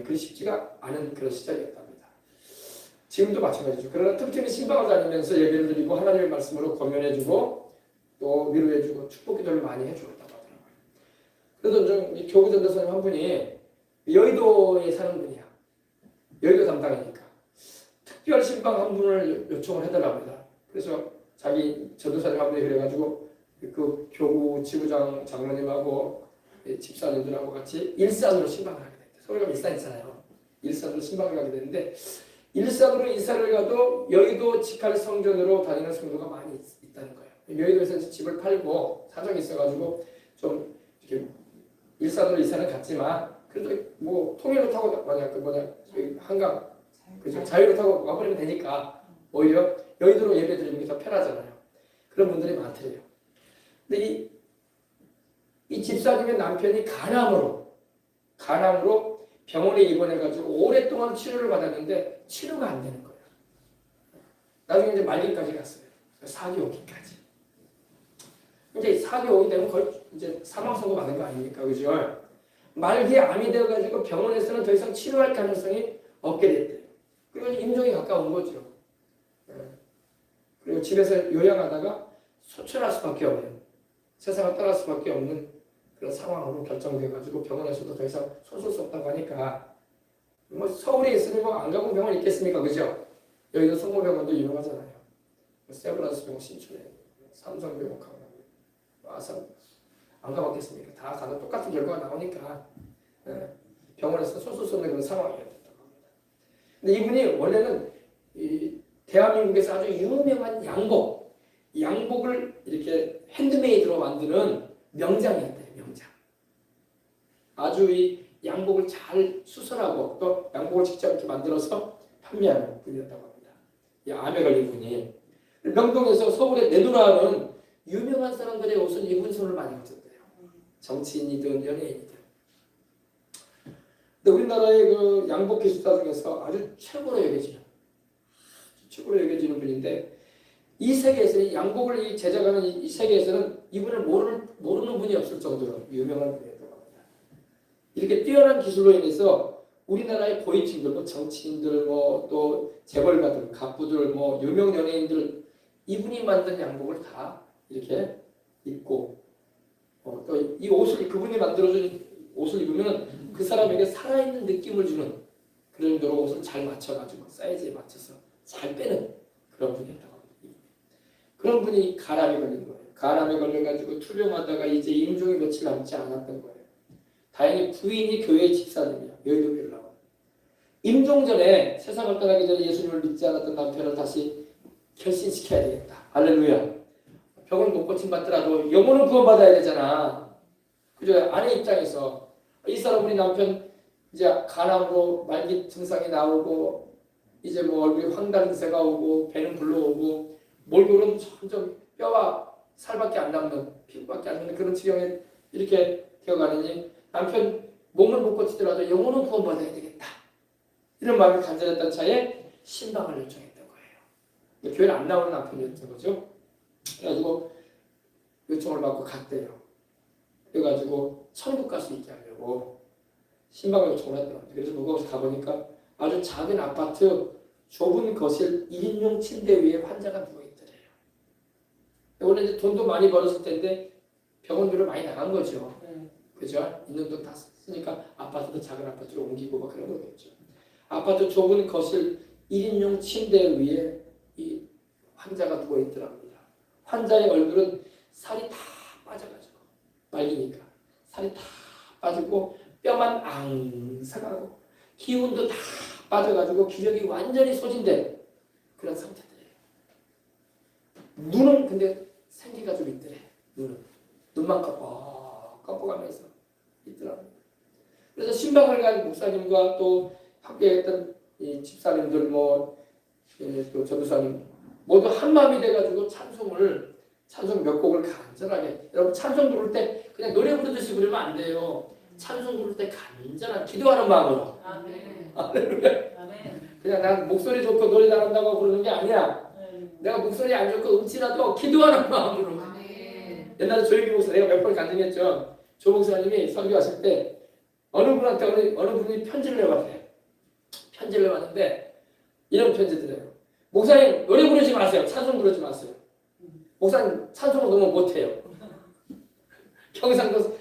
그리 쉽지가 않은 그런 시절이었답니다. 지금도 마찬가지죠. 그러나 틈틈이 신방을 다니면서 예배를 드리고 하나님의 말씀으로 권면해주고 또 위로해주고 축복 기도를 많이 해주었다고 하더라고요. 그래서 좀 교구 전도사님 한 분이 여의도에 사는 분이야. 여의도 담당이니까 특별 신방 한 분을 요청을 하더라고요. 그래서 자기 전도사님 한 분이 그래가지고 그 교구 지부장 장로님하고 집사님들하고 같이 일산으로 신방을 하게 됐대. 서울가 일산 있잖아요. 일산으로 신방을 가게 됐는데 일산으로 이사를 가도 여의도 직할 성전으로 다니는 성도가 많이 있다는 거예요. 여의도에서 집을 팔고 사정이 있어가지고 좀 이렇게 일산으로 이사는 갔지만 그래도 뭐 통일로 타고 한강 그죠? 자유로 타고 와버리면 되니까 오히려 여의도로 예배 드리는 게 더 편하잖아요. 그런 분들이 많더래요. 근데 이 집사님의 남편이 간암으로 병원에 입원해가지고 오랫동안 치료를 받았는데 치료가 안 되는 거예요. 나중에 이제 말기까지 갔어요. 4기 5기까지. 이제 4기 5기 되면 거의 이제 사망 선고 받는 거 아닙니까, 그죠? 말기에 암이 되어가지고 병원에서는 더 이상 치료할 가능성이 없게 됐대요. 그리고 임종이 가까운 거죠. 그리고 집에서 요양하다가 소출할 수밖에 없는, 세상을 떠날 수밖에 없는 그런 상황으로 결정돼가지고 병원에서도 더 이상 손쓸 수 없다고 하니까 뭐 서울에 있으니 뭐 안 가본 병원 있겠습니까, 그죠? 여기도 성모병원도 유명하잖아요. 세브란스 병원 신촌에 삼성병원 강남 아산 안 가봤겠습니까? 다 가도 똑같은 결과가 나오니까 병원에서 손쓸 수 없는 그런 상황이었다고 합니다. 근데 이분이 원래는 이 대한민국에서 아주 유명한 양복을 이렇게 핸드메이드로 만드는 명장이었대요. 명장. 아주 이 양복을 잘 수선하고 또 양복을 직접 이렇게 만들어서 판매하는 분이었다고 합니다. 이 암에 걸린 분이 명동에서 서울에 내놓으라는 유명한 사람들의 옷을 입은 손을 많이 가졌대요. 정치인이든 연예인이든. 근데 우리나라의 그 양복 기술사 중에서 아주 최고로 여겨지는 분인데 이 세계에서 양복을 이 제작하는 이 세계에서는 이분을 모르는 분이 없을 정도로 유명한 분이었다고 합니다. 이렇게 뛰어난 기술로 인해서 우리나라의 고위층들, 뭐 정치인들, 뭐 또 재벌가들, 가부들, 뭐 유명 연예인들 이분이 만든 양복을 다 이렇게 입고 또 이 옷을 그분이 만들어준 옷을 입으면 그 사람에게 살아있는 느낌을 주는 그런 정도로 옷을 잘 맞춰가지고 사이즈에 맞춰서 잘 빼는 그런 분이었다고 합니다. 그런 분이 가람에 걸린 거예요. 가람에 걸려가지고 투병하다가 이제 임종이 며칠 남지 않았던 거예요. 다행히 부인이 교회의 집사님이야. 여의도교회를 나와. 임종 전에 세상을 떠나기 전에 예수님을 믿지 않았던 남편을 다시 결신시켜야 되겠다. 할렐루야. 병을 못 고침받더라도 영혼은 구원받아야 되잖아. 그죠? 아내 입장에서 이 사람 우리 남편 이제 간암으로 말기 증상이 나오고 이제 뭐 얼굴에 황달세가 오고 배는 불러오고 몰골은 점점 뼈와 살밖에 안 남는 피부밖에 안 남는 그런 지경에 이렇게 되어가느니 남편 몸을 못 고치더라도 영혼은 구원받아야 되겠다. 이런 마음이 간절했던 차에 신방을 요청했던 거예요. 교회를 안 나오는 남편이었던 거죠. 그래가지고 요청을 받고 갔대요. 그래가지고 천국 갈 수 있게 하려고 신방을 요청을 했더라고요. 그래서 무거워서 가보니까 아주 작은 아파트 좁은 거실 1인용 침대 위에 환자가 누워있더래요. 원래 이제 돈도 많이 벌었을 텐데 병원비로 많이 나간 거죠. 그죠? 있는 돈 다 쓰니까 아파트도 작은 아파트로 옮기고 막 그런 거겠죠. 아파트 좁은 거실 1인용 침대 위에 이 환자가 누워있더랍니다. 환자의 얼굴은 살이 다 빠져가지고 말리니까 살이 다 빠지고 뼈만 앙상하고 기운도 다 빠져가지고 기력이 완전히 소진된 그런 상태들이에요. 눈은 근데 생기가 좀 있더래. 눈만 깜빡하면서 있더랍니다. 그래서 신방을 간 목사님과 또 함께했던 이 집사님들 또 전도사님 모두 한 마음이 돼가지고 찬송 몇 곡을 간절하게 여러분 찬송 부를 때 그냥 노래 부르듯이 부르면 안 돼요. 찬송 부를 때 간절한 기도하는 마음으로. 아멘. 그냥 난 목소리 좋고 노래 잘한다고 부르는 게 아니야. 내가 목소리 안 좋고 음치라도 기도하는 마음으로. 아멘. 옛날에 조용기 목사 내가 몇 번 간증했죠. 조 목사님이 설교하실 때 어느 분한테 어느 분이 편지를 내왔대요. 편지를 내왔는데 이런 편지들이에요. 목사님 노래 부르지 마세요. 찬송 부르지 마세요. 목사님 찬송을 너무 못해요. 경상도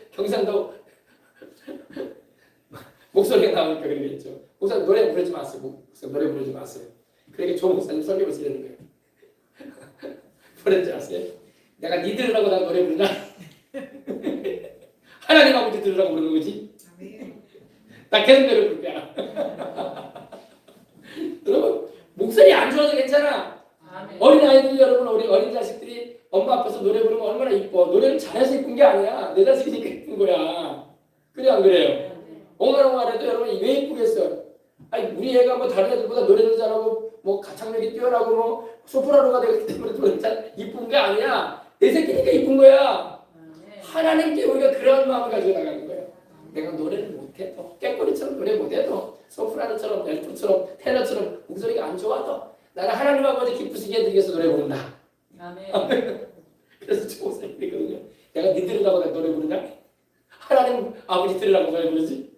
목소리가 나오니까 그러겠죠. 목사님 노래 부르지 마세요. 목사님 노래 부르지 마세요. 그러니까 조 목사님 설교를 쓰려는 거예요. 뭐랬지 아세요? 내가 니 들으라고 나 노래 부르나? 하나님 아버지 들으라고 부르는 거지? 나 계속 노래 부를 거야. 여러분 목소리 안 좋아도 괜찮아. 어린 아이들 여러분 우리 어린 자식들이 엄마 앞에서 노래 부르면 얼마나 이뻐. 노래를 잘해서 이쁜 게 아니야. 내 자식이니까 이쁜 거야. 그래 안 그래요? 옹알옹알해도 여러분 왜 이쁘겠어요? 아니 우리 애가 뭐 다른 애들보다 노래도 잘하고 뭐 가창력이 뛰어나고 뭐 소프라노가 되기 때문에 노래 잘 이쁜 게 아니야. 내 새끼니까 이쁜 거야. 하나님께 우리가 그런 마음을 가지고 나가는 거예요. 내가 노래를 못해도 깨꼬리처럼 노래 못해도 소프라노처럼 벨토처럼 테너처럼 목소리가 안 좋아도 나는 하나님 아버지 기쁘시게 해드리기 위해서 노래 부른다. 아멘. 그래서 조목사님 그러거든요. 내가 니 들으라고 내가 노래 부르냐? 하나님 아버지 들으라고 노래 부르지?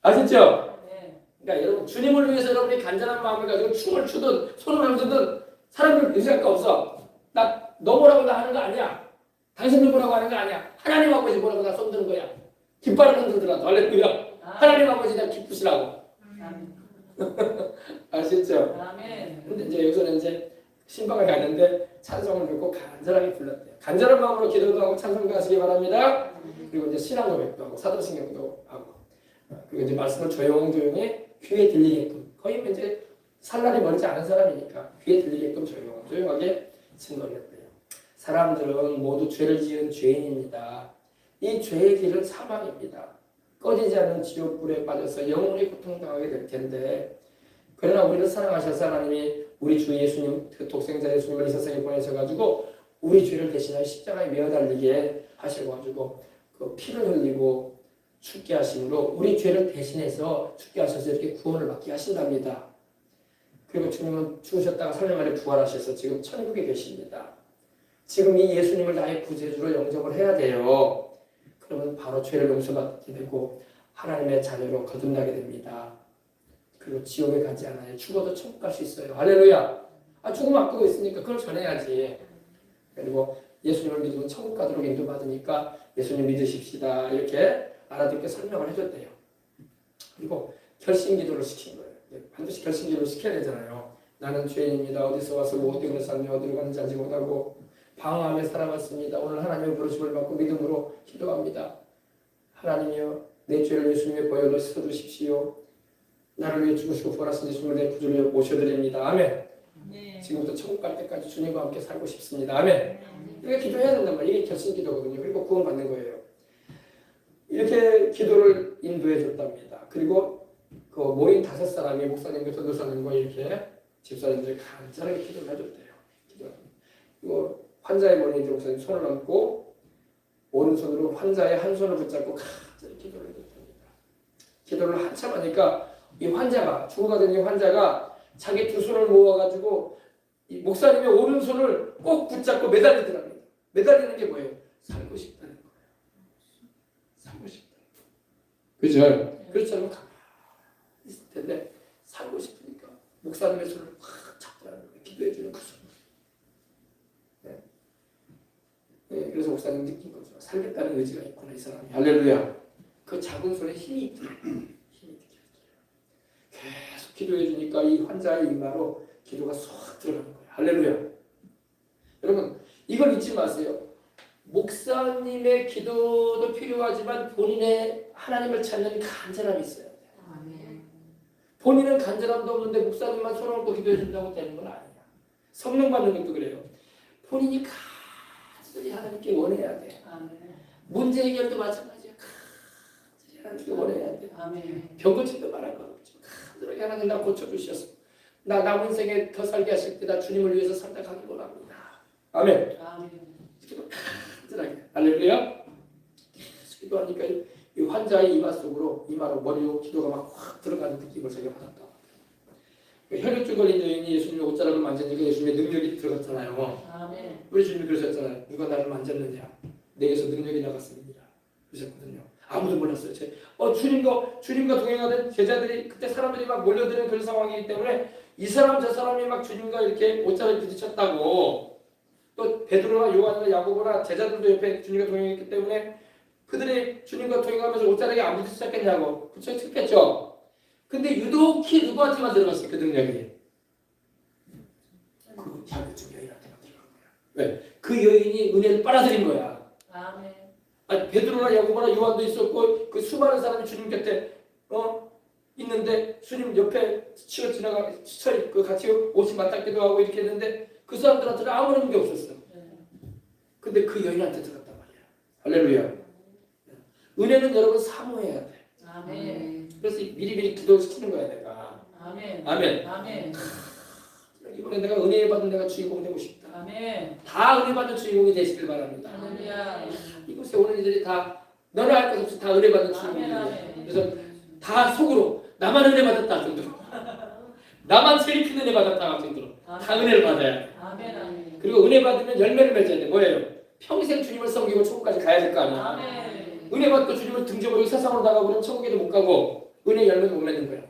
아시죠? 그러니까 여러분 주님을 위해서 여러분이 간절한 마음을 가지고 춤을 추든 손을 흔들든 사람들 의지할 거 없어. 너 뭐라고 나 하는 거 아니야. 당신들 뭐라고 하는 거 아니야. 하나님 아버지 뭐라고 나 손드는 거야. 깃발을 흔들더라도 할렐루야. 하나님 아버지 나 기쁘시라고. 아시죠? 근데 이제 여기서는 이제 신방을 가는데 찬송을 듣고 간절하게 불렀대요. 간절한 마음으로 기도도 하고 찬송도 하시기 바랍니다. 그리고 이제 신앙 고백도 하고 사도신경도 하고 그리고 이제 말씀을 조용조용히 귀에 들리게끔 거의 이제 살날이 멀지 않은 사람이니까 귀에 들리게끔 조용하게 증거했대요. 사람들은 모두 죄를 지은 죄인입니다. 이 죄의 길은 사망입니다. 꺼지지 않는 지옥불에 빠져서 영원히 고통당하게 될 텐데 그러나 우리를 사랑하셔서 하나님이 우리 주 예수님 그 독생자 예수님을 이 세상에 보내셔가지고 우리 죄를 대신하여 십자가에 매어 달리게 하셔가지고 그 피를 흘리고 죽게 하심으로 우리 죄를 대신해서 죽게 하셔서 이렇게 구원을 받게 하신답니다. 그리고 주님은 죽으셨다가 3년 만에 부활하셔서 지금 천국에 계십니다. 지금 이 예수님을 나의 구세주로 영접을 해야 돼요. 그러면 바로 죄를 용서받게 되고 하나님의 자녀로 거듭나게 됩니다. 그리고 지옥에 가지 않아요. 죽어도 천국 갈 수 있어요. 할렐루야. 죽음 앞두고 있으니까 그걸 전해야지. 그리고 예수님을 믿으면 천국 가도록 인도받으니까 예수님 믿으십시다. 이렇게 알아듣게 설명을 해줬대요. 그리고 결심 기도를 시킨 거예요. 반드시 결심 기도를 시켜야 되잖아요. 나는 죄인입니다. 어디서 와서 무엇 때문에 샀냐 어디로 가는지 알지 못하고 방황하며 살아왔습니다. 오늘 하나님의 부르심을 받고 믿음으로 기도합니다. 하나님이여 내 죄를 예수님의 보혈로 씻어주십시오. 나를 위해 죽으시고 부활하신 예수님을 내 구주로 모셔드립니다. 아멘. 네. 지금부터 천국 갈 때까지 주님과 함께 살고 싶습니다. 아멘. 이렇게 기도해야 된단 말이에요. 이게 결심 기도거든요. 그리고 구원 받는 거예요. 이렇게 기도를 인도해 줬답니다. 그리고 그 모인 5사람이 목사님과 전도사님과 이렇게 집사님들이 간절하게 기도를 해줬대요. 그리고 환자의 머리에 목사님 손을 얹고 오른손으로 환자의 한 손을 붙잡고 간절히 기도를 해줬답니다. 기도를 한참 하니까 이 환자가 죽어가던 이 환자가 자기 두 손을 모아가지고 이 목사님의 오른손을 꼭 붙잡고 매달리더랍니다. 매달리는 게 뭐예요? 살고 싶다는 거예요. 살고 싶다. 그죠? 그렇잖아요. 가만히 있을 텐데 살고 싶으니까 목사님의 손을 확 잡더라는 거예요. 기도해주는 그 손. 네. 네, 그래서 목사님 느낀 거죠. 살겠다는 의지가 있구나 이 사람이. 할렐루야. 그 작은 손에 힘이 있더라고요. 계속 기도해 주니까 이 환자의 이마로 기도가 쏙 들어가는 거예요. 할렐루야. 여러분 이걸 잊지 마세요. 목사님의 기도도 필요하지만 본인의 하나님을 찾는 간절함이 있어야 돼요. 본인은 간절함도 없는데 목사님만 손을 얹고 기도해 준다고 되는 건 아니야. 성령 받는 것도 그래요. 본인이 간절히 하나님께 원해야 돼. 문제 해결도 마찬가지야. 간절히 하나님께 원해야 돼. 병 고침도 말할 것 없죠. 간절하게 하나님 나 고쳐주셔서 나 남은 인생에 더 살게 하실 때 나 주님을 위해서 산다 가길 원합니다. 아멘. 기도 간절하게. 할렐루야. 계속 기도하니까 이 환자의 이마로 머리로 기도가 막 확 들어가는 느낌을 제가 받았다. 혈류증 걸린 여인이 예수님의 옷자락을 만지니까 예수님의 능력이 들어갔잖아요. 아멘. 우리 주님이 그러셨잖아요. 누가 나를 만졌느냐? 내게서 능력이 나갔습니다. 그러셨거든요. 아무도 몰랐어요. 주님과 동행하던 제자들이 그때 사람들이 막 몰려드는 그런 상황이기 때문에 이 사람 저 사람이 막 주님과 이렇게 옷자락에 부딪혔다고 또 베드로나 요한이나 야고보나 제자들도 옆에 주님과 동행했기 때문에 그들이 주님과 동행하면서 옷자락에 안 부딪혔겠냐고 부딪혔겠죠. 근데 유독히 누구한테만 들어갔어요? 그 능력이 그 혈류증 여인한테만 들어간 거야. 왜? 그 여인이 은혜를 빨아들인 거야. 아멘. 아니, 베드로나 야고보나 요한도 있었고 그 수많은 사람이 주님 곁에 있는데 주님 옆에 그 같이 옷이 맞닿기도 하고 이렇게 했는데 그 사람들한테는 아무런 게 없었어. 근데 그 여인한테 들었단 말이야. 할렐루야. 은혜는 여러분 사모해야 돼. 아멘. 그래서 미리미리 기도시키는 거야 내가. 아멘. 아멘. 아멘. 이번에 내가 은혜 받은 내가 주인공 되고 싶다. 아멘. 다 은혜 받는 주인공이 되시길 바랍니다. 할렐루야. 이곳에 오는 이들이 다 너나 할 것 없이 다 은혜 받는 주인공이 돼. 그래서 다 속으로 나만 은혜 받았다 정도로 나만 세리핀 은혜 받았다 정도로 다 은혜를 받아야 돼. 아멘. 아멘. 그리고 은혜 받으면 열매를 맺어야 돼. 뭐예요? 평생 주님을 섬기고 천국까지 가야 될 거 아니야. 아멘. 은혜 받고 주님을 등져버리고 세상으로 나가고 그러면 천국에도 못 가고 은혜 열매도 못 맺는 거야.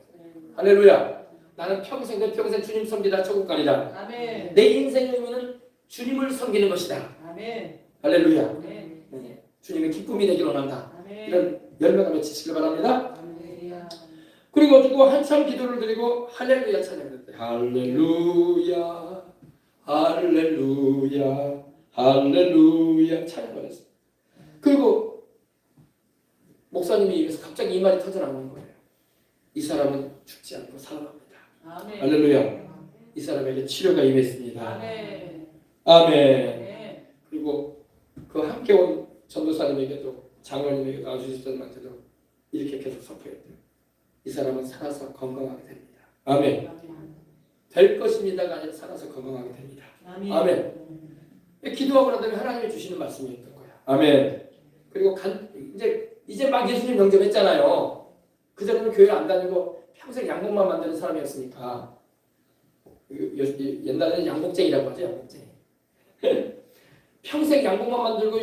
할렐루야. 나는 평생 내 평생 주님 섬기다 천국 가리라. 아멘. 내 인생의 의미는 주님을 섬기는 것이다. 아멘. 할렐루야. 아멘. 네. 주님의 기쁨이 되길 원한다. 아멘. 이런 열매가 맺히시길 바랍니다. 할렐루야. 그리고 한참 기도를 드리고 할렐루야 찬양했대. 할렐루야, 할렐루야, 할렐루야 찬양을 했어. 그리고 목사님이 입에서 갑자기 이 말이 터져나오는 거예요. 이 사람은 죽지 않고 살아납니다. 아멘. 할렐루야. 이 사람에게 치료가 임했습니다. 아멘. 아멘. 그리고 그 함께 온 전도사님에게도 장로님에게도 아주지사님한테도 이렇게 계속 선포했대요. 이 사람은 살아서 건강하게 됩니다. 아멘. 될 것입니다가 아니라 살아서 건강하게 됩니다. 아멘. 기도하고 나더니 하나님이 주시는 말씀이었던 거야. 아멘. 그리고 이제 막 예수님 영접했잖아요. 그전에는 교회 안 다니고 평생 양복만 만드는 사람이었으니까 옛날에는 양복쟁이라고 하죠. 양복쟁이. 평생 양복만 만들고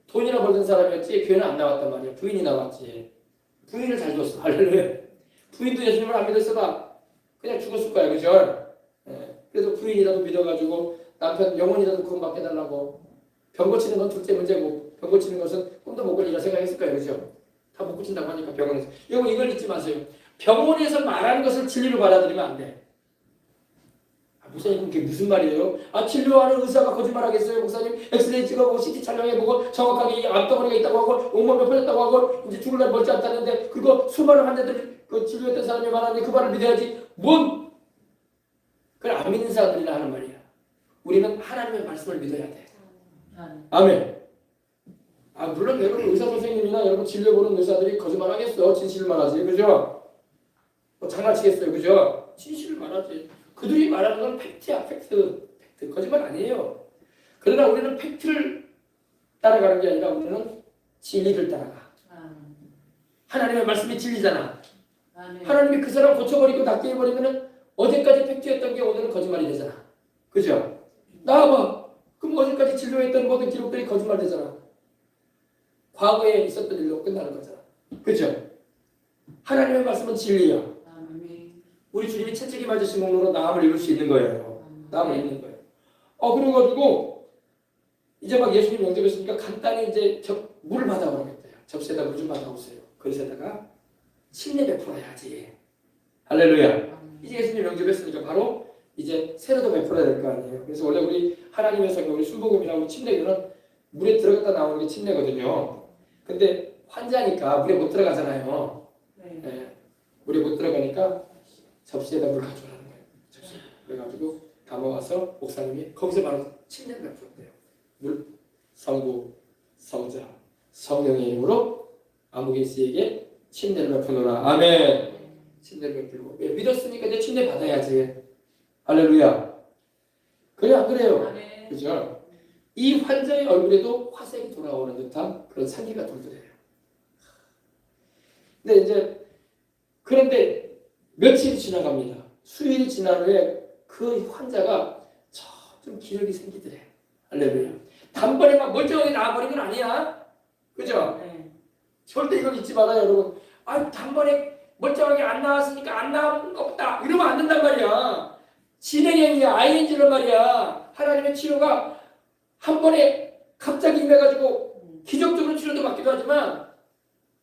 돈이나 벌던 사람이었지 교회는 안 나왔단 말이야. 부인이 나왔지. 부인을 잘 줬어. 할렐루야. 부인도 예수님을 안 믿었어봐. 그냥 죽었을 거야. 그죠? 그래서 부인이라도 믿어가지고 남편 영혼이라도 구원받게 해달라고. 병 고치는 건 둘째 문제고 병 고치는 것은 꿈도 못 꿀리라 생각했을 거예요. 그죠? 다 못 고친다고 하니까 병원에서. 여러분 이걸 잊지 마세요. 병원에서 말하는 것을 진리로 받아들이면 안 돼. 목사님 그게 무슨 말이에요? 진료하는 의사가 거짓말하겠어요? 목사님 엑스레이 찍어보고 CT 촬영해보고 정확하게 암덩어리가 있다고 하고 온몸에 퍼졌다고 하고 이제 죽을 날 멀지 않다는데 그거 수많은 환자들 그 진료했던 사람이 말하는데 그 말을 믿어야지. 뭔? 그걸 안 믿는 사람들이라 하는 말이야. 우리는 하나님의 말씀을 믿어야 돼. 아멘. 물론 여러분 의사 선생님이나 여러분 진료보는 의사들이 거짓말 하겠어. 진실을 말하지. 그죠? 뭐 장난치겠어요. 그죠? 진실을 말하지. 그들이 말하는 건 팩트야. 팩트. 거짓말 아니에요. 그러나 우리는 팩트를 따라가는 게 아니라 우리는 진리를 따라가. 하나님의 말씀이 진리잖아. 하나님이 그 사람 고쳐버리고 낫게 해버리면 어제까지 팩트였던 게 오늘은 거짓말이 되잖아. 그죠? 나와봐. 그럼 어제까지 진료했던 모든 기록들이 거짓말 되잖아. 과거에 있었던 일로 끝나는 거잖아. 그죠? 하나님의 말씀은 진리야. 우리 주님이 채찍이 맞으신 몸으로 나음을 입을 수 있는 거예요. 나음을 입는 거예요. 그래가지고 이제 막 예수님 영접했으니까 간단히 이제 물을 받아오라겠대요. 접시에다 물 좀 받아오세요. 그릇에다가 침례 베풀어야지. 할렐루야. 이제 예수님 영접했으니까 바로 이제 세례도 베풀어야 될 거 아니에요. 그래서 원래 우리 하나님의 성경, 우리 순복음이라고 침례교는 물에 들어갔다 나오는 게 침례거든요. 근데 환자니까 물에 못 들어가잖아요. 물에 못 들어가니까 접시에다 물 가져오라는 거예요. 접시. 그래가지고 담아와서 목사님이 거기서 바로 침례를 베풀었대요. 물, 성부, 성자, 성령의 이름으로 아무개 씨에게 침례를 베푸노라. 아멘. 침례를 베풀고 믿었으니까 이제 침례 받아야지. 할렐루야. 그래 안 그래요? 아멘. 그죠? 이 환자의 얼굴에도 화색이 돌아오는 듯한 그런 상기가 돌더래요. 그런데 며칠이 지나갑니다. 수일이 지난 후에 그 환자가 좀 기력이 생기더래. 할렐루야. 단번에 막 멀쩡하게 나와버린 건 아니야. 그죠? 절대 이걸 잊지 말아요, 여러분. 단번에 멀쩡하게 안 나왔으니까 안 나온 거 없다. 이러면 안 된단 말이야. 진행형이야. ING란 말이야. 하나님의 치료가 한 번에 갑자기 임해가지고 기적적으로 치료도 받기도 하지만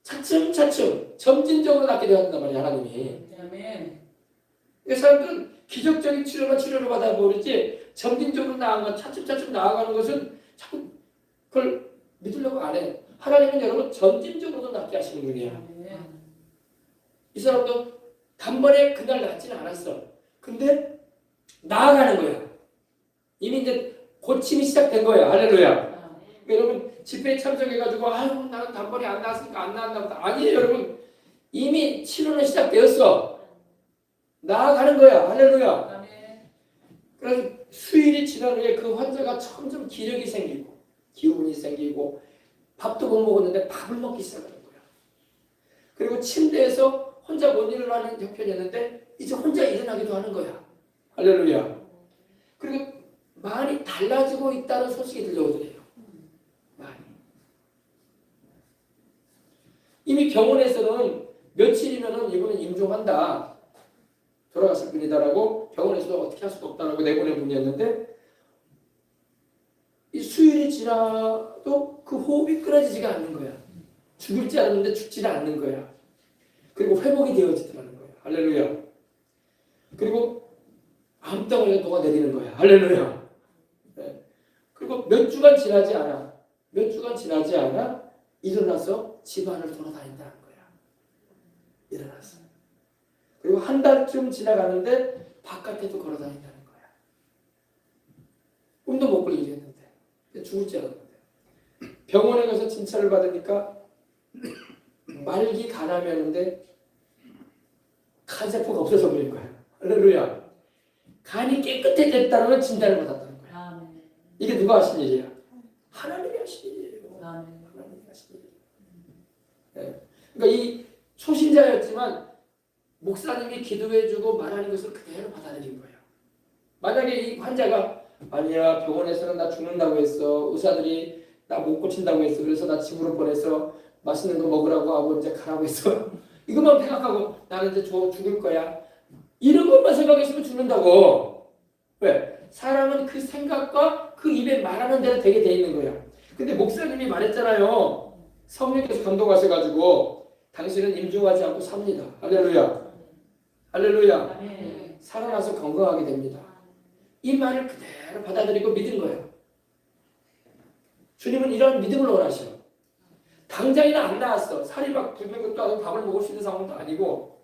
차츰차츰 점진적으로 낫기도 한단 말이야. 하나님이. 이 사람들은 기적적인 치료만 치료를 받아버리지 점진적으로 나아가는 것, 차츰차츰 나아가는 것은 자꾸 그걸 믿으려고 안 해. 하나님은 여러분 점진적으로도 낫게 하시는 분이야. 이 사람도 단번에 그날 낫지는 않았어. 근데 나아가는 거야. 이미 이제 고침이 시작된 거야. 할렐루야. 여러분 집회에 참석해가지고 나는 단번에 안 나왔으니까 안 나왔나 보다. 아니에요 여러분. 이미 치료는 시작되었어. 나아가는 거야. 할렐루야. 그래서 수일이 지난 후에 그 환자가 점점 기력이 생기고 기운이 생기고 밥도 못 먹었는데 밥을 먹기 시작하는 거야. 그리고 침대에서 혼자 못 일어나는 형편이었는데 이제 혼자 일어나기도 하는 거야. 할렐루야. 그리고 많이 달라지고 있다는 소식이 들려오더래요. 많이. 이미 병원에서는 며칠이면은 이분은 임종한다. 돌아갔을 뿐이다라고 병원에서도 어떻게 할 수도 없다라고 내보낸 분이었는데 이 수일이 지나도 그 호흡이 끊어지지가 않는 거야. 죽을 줄 알았는데 죽지는 않는 거야. 그리고 회복이 되어지더라는 거야. 할렐루야. 그리고 암덩어리가 녹아내리는 거야. 할렐루야. 네. 그리고 몇 주간 지나지 않아 일어나서 집안을 돌아다닌다는 거야. 일어났어. 그리고 한 달쯤 지나가는데 바깥에도 걸어다닌다는 거야. 꿈도 못 꿀 일이었는데 죽을 줄 알았는데 병원에 가서 진찰을 받으니까 말기 간암이었는데 간세포가 없어서 그런 거야. 할렐루야. 간이 깨끗해졌다는 걸 진단을 받았다는 거야. 이게 누가 하신 일이야? 하나님이 하신 일이에요. 하나님이 하신 일이에요. 네. 그러니까 이 초신자였지만 목사님이 기도해주고 말하는 것을 그대로 받아들인 거예요. 만약에 이 환자가 아니야 병원에서는 나 죽는다고 했어. 의사들이 나 못 고친다고 했어. 그래서 나 집으로 보내서 맛있는 거 먹으라고 하고 이제 가라고 했어. 이것만 생각하고 나는 이제 죽을 거야. 이런 것만 생각했으면 죽는다고. 왜? 사람은 그 생각과 그 입에 말하는 대로 되게 돼 있는 거야. 근데 목사님이 말했잖아요. 성령께서 감동하셔가지고 당신은 임종하지 않고 삽니다. 할렐루야. 할렐루야. 아멘. 살아나서 건강하게 됩니다. 이 말을 그대로 받아들이고 믿은 거예요. 주님은 이런 믿음을 원하셔. 당장이나 안 나왔어. 살이 막 붓는 것도 아니고 밥을 먹을 수 있는 상황도 아니고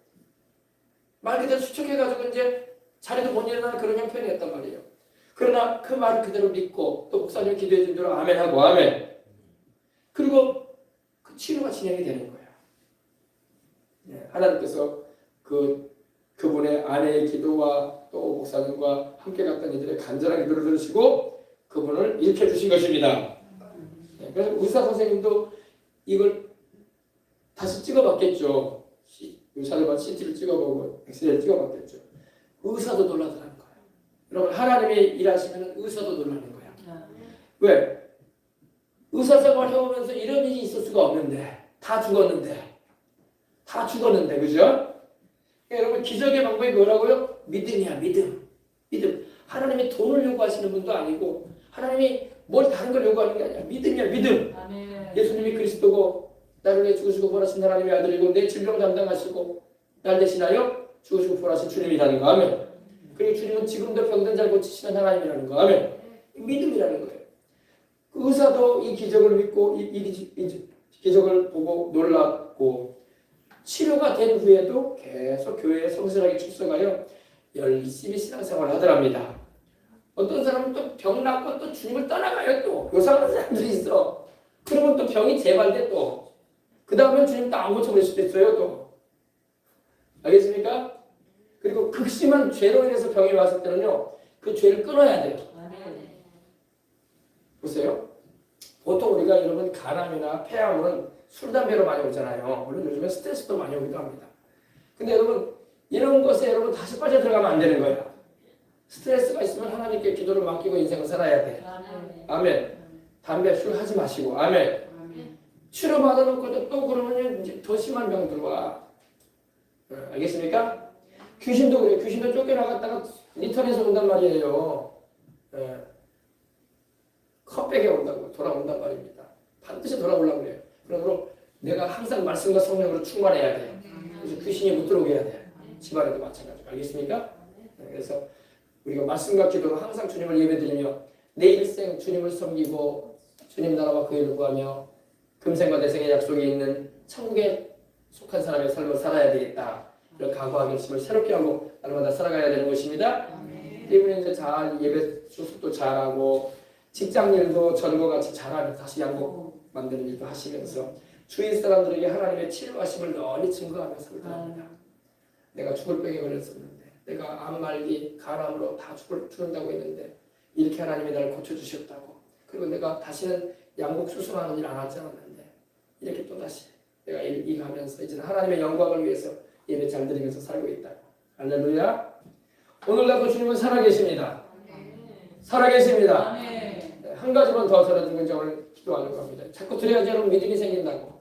말 그대로 수척해가지고 이제 자리도 못 일어나는 그런 형편이었단 말이에요. 그러나 그 말을 그대로 믿고 또 목사님 기도해 준 대로 아멘하고 아멘. 그리고 그 치료가 진행이 되는 거예요. 네, 하나님께서 그분의 아내의 기도와 또 목사님과 함께 갔던 이들의 간절한 기도를 들으시고 그분을 일으켜주신 것입니다. 네, 그래서 의사 선생님도 이걸 다시 찍어봤겠죠. 의사들만 CT를 찍어보고 엑스레이를 찍어봤겠죠. 의사도 놀라더라는 거예요. 여러분 하나님이 일하시면 의사도 놀라는 거야. 왜? 의사 생활 해오면서 이런 일이 있을 수가 없는데 다 죽었는데 그죠? 여러분 기적의 방법이 뭐라고요? 믿음이야. 믿음. 하나님이 돈을 요구하시는 분도 아니고 하나님이 뭘 다른 걸 요구하는 게 아니야. 믿음이야. 믿음. 아멘. 예수님이 그리스도고 나를 위해 죽으시고 부활하신 하나님의 아들이고 내 질병 담당하시고 날 대신하여 죽으시고 부활하신 주님이라는 거. 아멘. 그리고 주님은 지금도 병든 자를 고치시는 하나님이라는 거. 아멘. 믿음이라는 거예요. 그 의사도 이 기적을 믿고 이 기적을 보고 놀랐고 치료가 된 후에도 계속 교회에 성실하게 출석하여 열심히 신앙생활을 하더랍니다. 어떤 사람은 또 병 낫고 또 주님을 떠나가요. 또 요상한 사람들이 있어. 그러면 또 병이 재발돼 또. 그 다음엔 주님 또 안 고쳐버릴 수도 있어요. 또. 알겠습니까? 그리고 극심한 죄로 인해서 병이 왔을 때는요. 그 죄를 끊어야 돼요. 아멘. 보세요. 보통 우리가 여러분 간암이나 폐암은 술, 담배로 많이 오잖아요. 물론 요즘에 스트레스도 많이 오기도 합니다. 근데 여러분 이런 것에 여러분 다시 빠져들어가면 안 되는 거예요. 스트레스가 있으면 하나님께 기도를 맡기고 인생을 살아야 돼. 아멘. 아멘. 담배, 술 하지 마시고. 아멘. 아멘. 치료 받아놓고도 또 그러면 이제 더 심한 병 들어와. 알겠습니까? 귀신도 그래요. 귀신도 쫓겨나갔다가 리턴해서 온단 말이에요. 컵백에 온다고 돌아온단 말입니다. 반드시 돌아오려고 그래요. 그러므로 내가 항상 말씀과 성령으로 충만해야 돼요. 그래서 귀신이 못 들어오게 해야 돼요. 집안에도 마찬가지로. 알겠습니까? 그래서 우리가 말씀과 기도로 항상 주님을 예배드리며 내 일생 주님을 섬기고 주님 나라와 그 일을 구하며 금생과 내생의 약속이 있는 천국에 속한 사람의 삶을 살아야 되겠다. 이런 각오와 결심을 새롭게 하고 날마다 살아가야 되는 것입니다. 이분이 이제 잘 예배 수습도 잘하고 직장 일도 전과 같이 잘하면 다시 양복 만드는 일도 하시면서 주위 사람들에게 하나님의 치료하심을 널리 증거하며 살더랍니다. 내가 죽을 병에 걸렸었는데 내가 암말기, 간암으로 다 죽는다고 했는데 이렇게 하나님이 나를 고쳐주셨다고. 그리고 내가 다시는 양복 수술하는 일 안 하지 않았는데 이렇게 또다시 내가 일하면서 이제는 하나님의 영광을 위해서 예배 잘 드리면서 살고 있다고. 할렐루야. 오늘날도 주님은 살아계십니다. 살아계십니다. 아멘. 한 가지만 더 전해드리면 이제 오늘 기도하려고 합니다. 자꾸 드려야지 여러분 믿음이 생긴다고.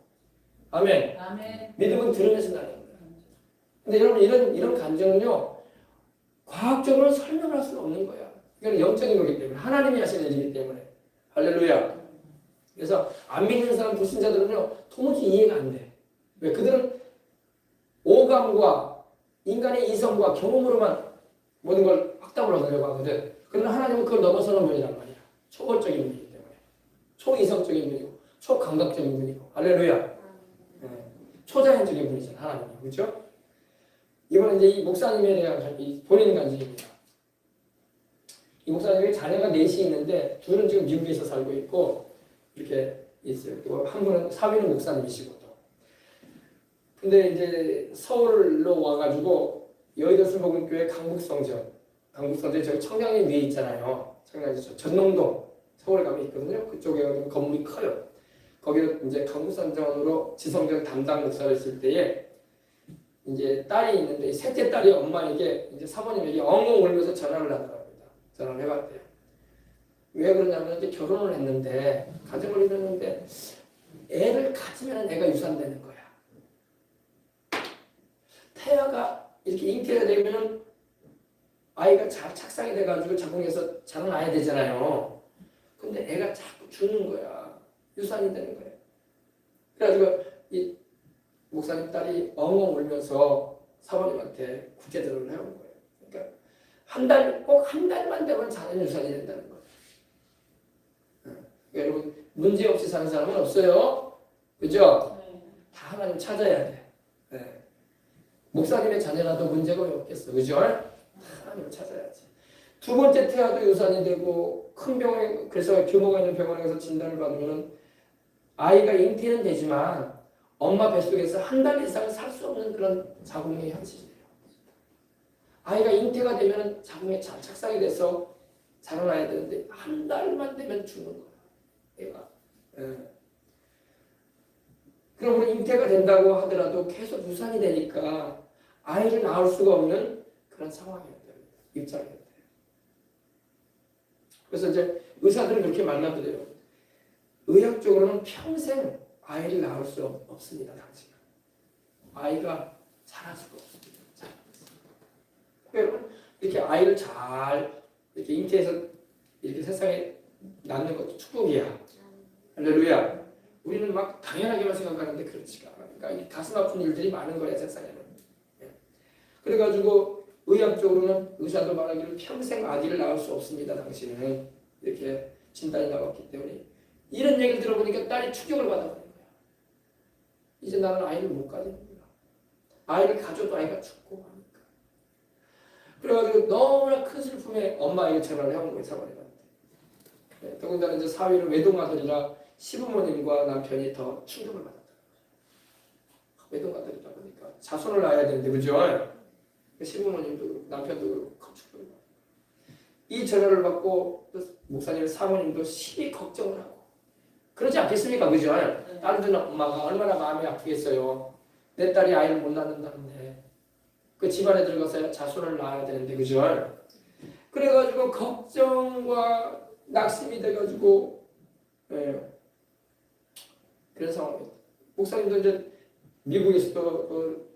아멘. 아멘. 믿음은 들으면서 나는 거예요. 근데 여러분 이런 감정은요 과학적으로 설명할 수는 없는 거야. 이건 영적인 거기 때문에 하나님이 하시는 일이기 때문에. 할렐루야. 그래서 안 믿는 사람 불신자들은요 도무지 이해가 안 돼. 왜? 그들은 오감과 인간의 이성과 경험으로만 모든 걸 확답을 얻으려고 하거든. 그러나 하나님은 그걸 넘어서는 분이란 말이야. 초월적인 분이기 때문에. 초이성적인 분이고 초감각적인 분이고. 할렐루야. 초자연적인 분이잖아. 하나님이. 그렇죠? 이번에 이제 이 목사님에 대한 본인 간증입니다. 이 목사님이 자녀가 넷이 있는데 둘은 지금 미국에서 살고 있고 이렇게 있어요. 한 분은 사위는 목사님이시고 또. 근데 이제 서울로 와가지고 여의도 순복음교회 강북성전 저기 청량리 위에 있잖아요. 청량리 전농동 서울 가면 있거든요. 그쪽에 건물이 커요. 거기로 이제 강북성전으로 지성전 담당 목사를 했을 때에 이제 딸이 있는데 셋째 딸이 엄마에게 이제 사모님에게 엉엉 울면서 전화를 하더랍니다. 전화를 해봤대요. 왜 그러냐면 이제 결혼을 했는데 가정을 이뤘는데 애를 가지면 애가 유산되는 거야. 태아가 이렇게 잉태가 되면은 아이가 잘 착상이 돼가지고 자궁에서 자라나야 되잖아요. 근데 애가 자꾸 죽는 거야. 유산이 되는 거야. 그래가지고 이 목사님 딸이 엉엉 울면서 사모님한테 구제들을 해온 거예요. 그러니까 꼭 한 달만 되면 자녀 유산이 된다는 거예요. 그러니까 여러분 문제 없이 사는 사람은 없어요. 그죠? 다 하나님 찾아야 돼. 네. 목사님의 자녀라도 문제가 왜 없겠어. 그죠? 하나님을 찾아야지. 두 번째 태아도 유산이 되고 큰 병원에 그래서 규모가 있는 병원에 가서 진단을 받으면 아이가 잉태는 되지만 엄마 뱃속에서 한 달 이상 살 수 없는 그런 자궁의 현실이에요. 아이가 잉태가 되면 자궁에 잘 착상이 돼서 자라나야 되는데 한 달만 되면 죽는 거야. 애가. 예. 그러므로 잉태가 된다고 하더라도 계속 유산이 되니까 아이를 낳을 수가 없는 그런 상황이었대요. 입장이었대요. 그래서 이제 의사들은 그렇게 말씀드려요. 의학적으로는 평생 아이를 낳을 수 없습니다. 당신은. 아이가 자랄 수가 없습니다. 여러분 이렇게 아이를 잘 이렇게 잉태해서 이렇게 세상에 낳는 것도 축복이야. 할렐루야. 우리는 막 당연하게만 생각하는데 그렇지가 않아. 그러니까 가슴 아픈 일들이 많은 거야 세상에는. 그래가지고 의학적으로는 의사도 말하기를 평생 아기를 낳을 수 없습니다. 당신은 이렇게 진단이 나왔기 때문에 이런 얘기를 들어보니까 딸이 충격을 받아버린 거야. 이제 나는 아이를 못 가지는구나. 아이를 가져도 아이가 죽고 하니까. 그래가지고 너무나 큰 슬픔에 엄마에게 전화를 해온 거예요. 사모님한테. 더군다나 이제 사위는 외동아들이라 시부모님과 남편이 더 충격을 받았다. 외동아들이다 보니까 자손을 낳아야 되는데 그죠? 시부모님도 그렇고 남편도 그렇고 큰 충격을 받았다. 이 전화를 받고 목사님 사모님도 심히 걱정을 하고 그러지 않겠습니까? 그죠? 딸들 엄마가 얼마나 마음이 아프겠어요. 내 딸이 아이를 못 낳는다는데 그 집안에 들어가서 자손을 낳아야 되는데 그죠? 그래가지고 걱정과 낙심이 돼가지고 그런 상황입니다. 목사님도 이제 미국에서도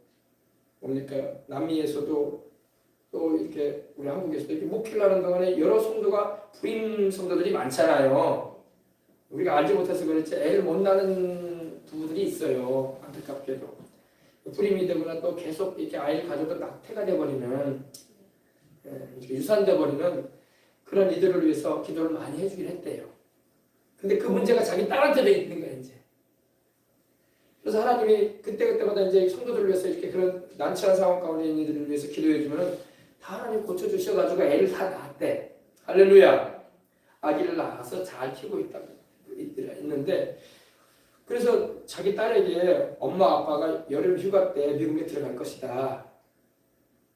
뭡니까 남미에서도 또 이렇게 우리 한국에서도 이렇게 목회를 하는 동안에 여러 성도가 불임 성도들이 많잖아요. 우리가 알지 못해서 그렇지 애를 못 낳는 부부들이 있어요. 안타깝게도 불임이 되거나 또 계속 이렇게 아이를 가져도 낙태가 돼버리는 이렇게 유산돼 버리는 그런 이들을 위해서 기도를 많이 해주긴 했대요. 근데 그 문제가 자기 딸한테 돼 있는 거야 이제. 그래서 하나님이 그때마다 이제 성도들을 위해서 이렇게 그런 난처한 상황 가운데 있는 이들을 위해서 기도해주면은 다 하나님 고쳐주셔가지고 애를 다 낳았대. 할렐루야. 아기를 낳아서 잘 키우고 있는데 그래서 자기 딸에게 엄마 아빠가 여름 휴가 때 미국에 들어갈 것이다.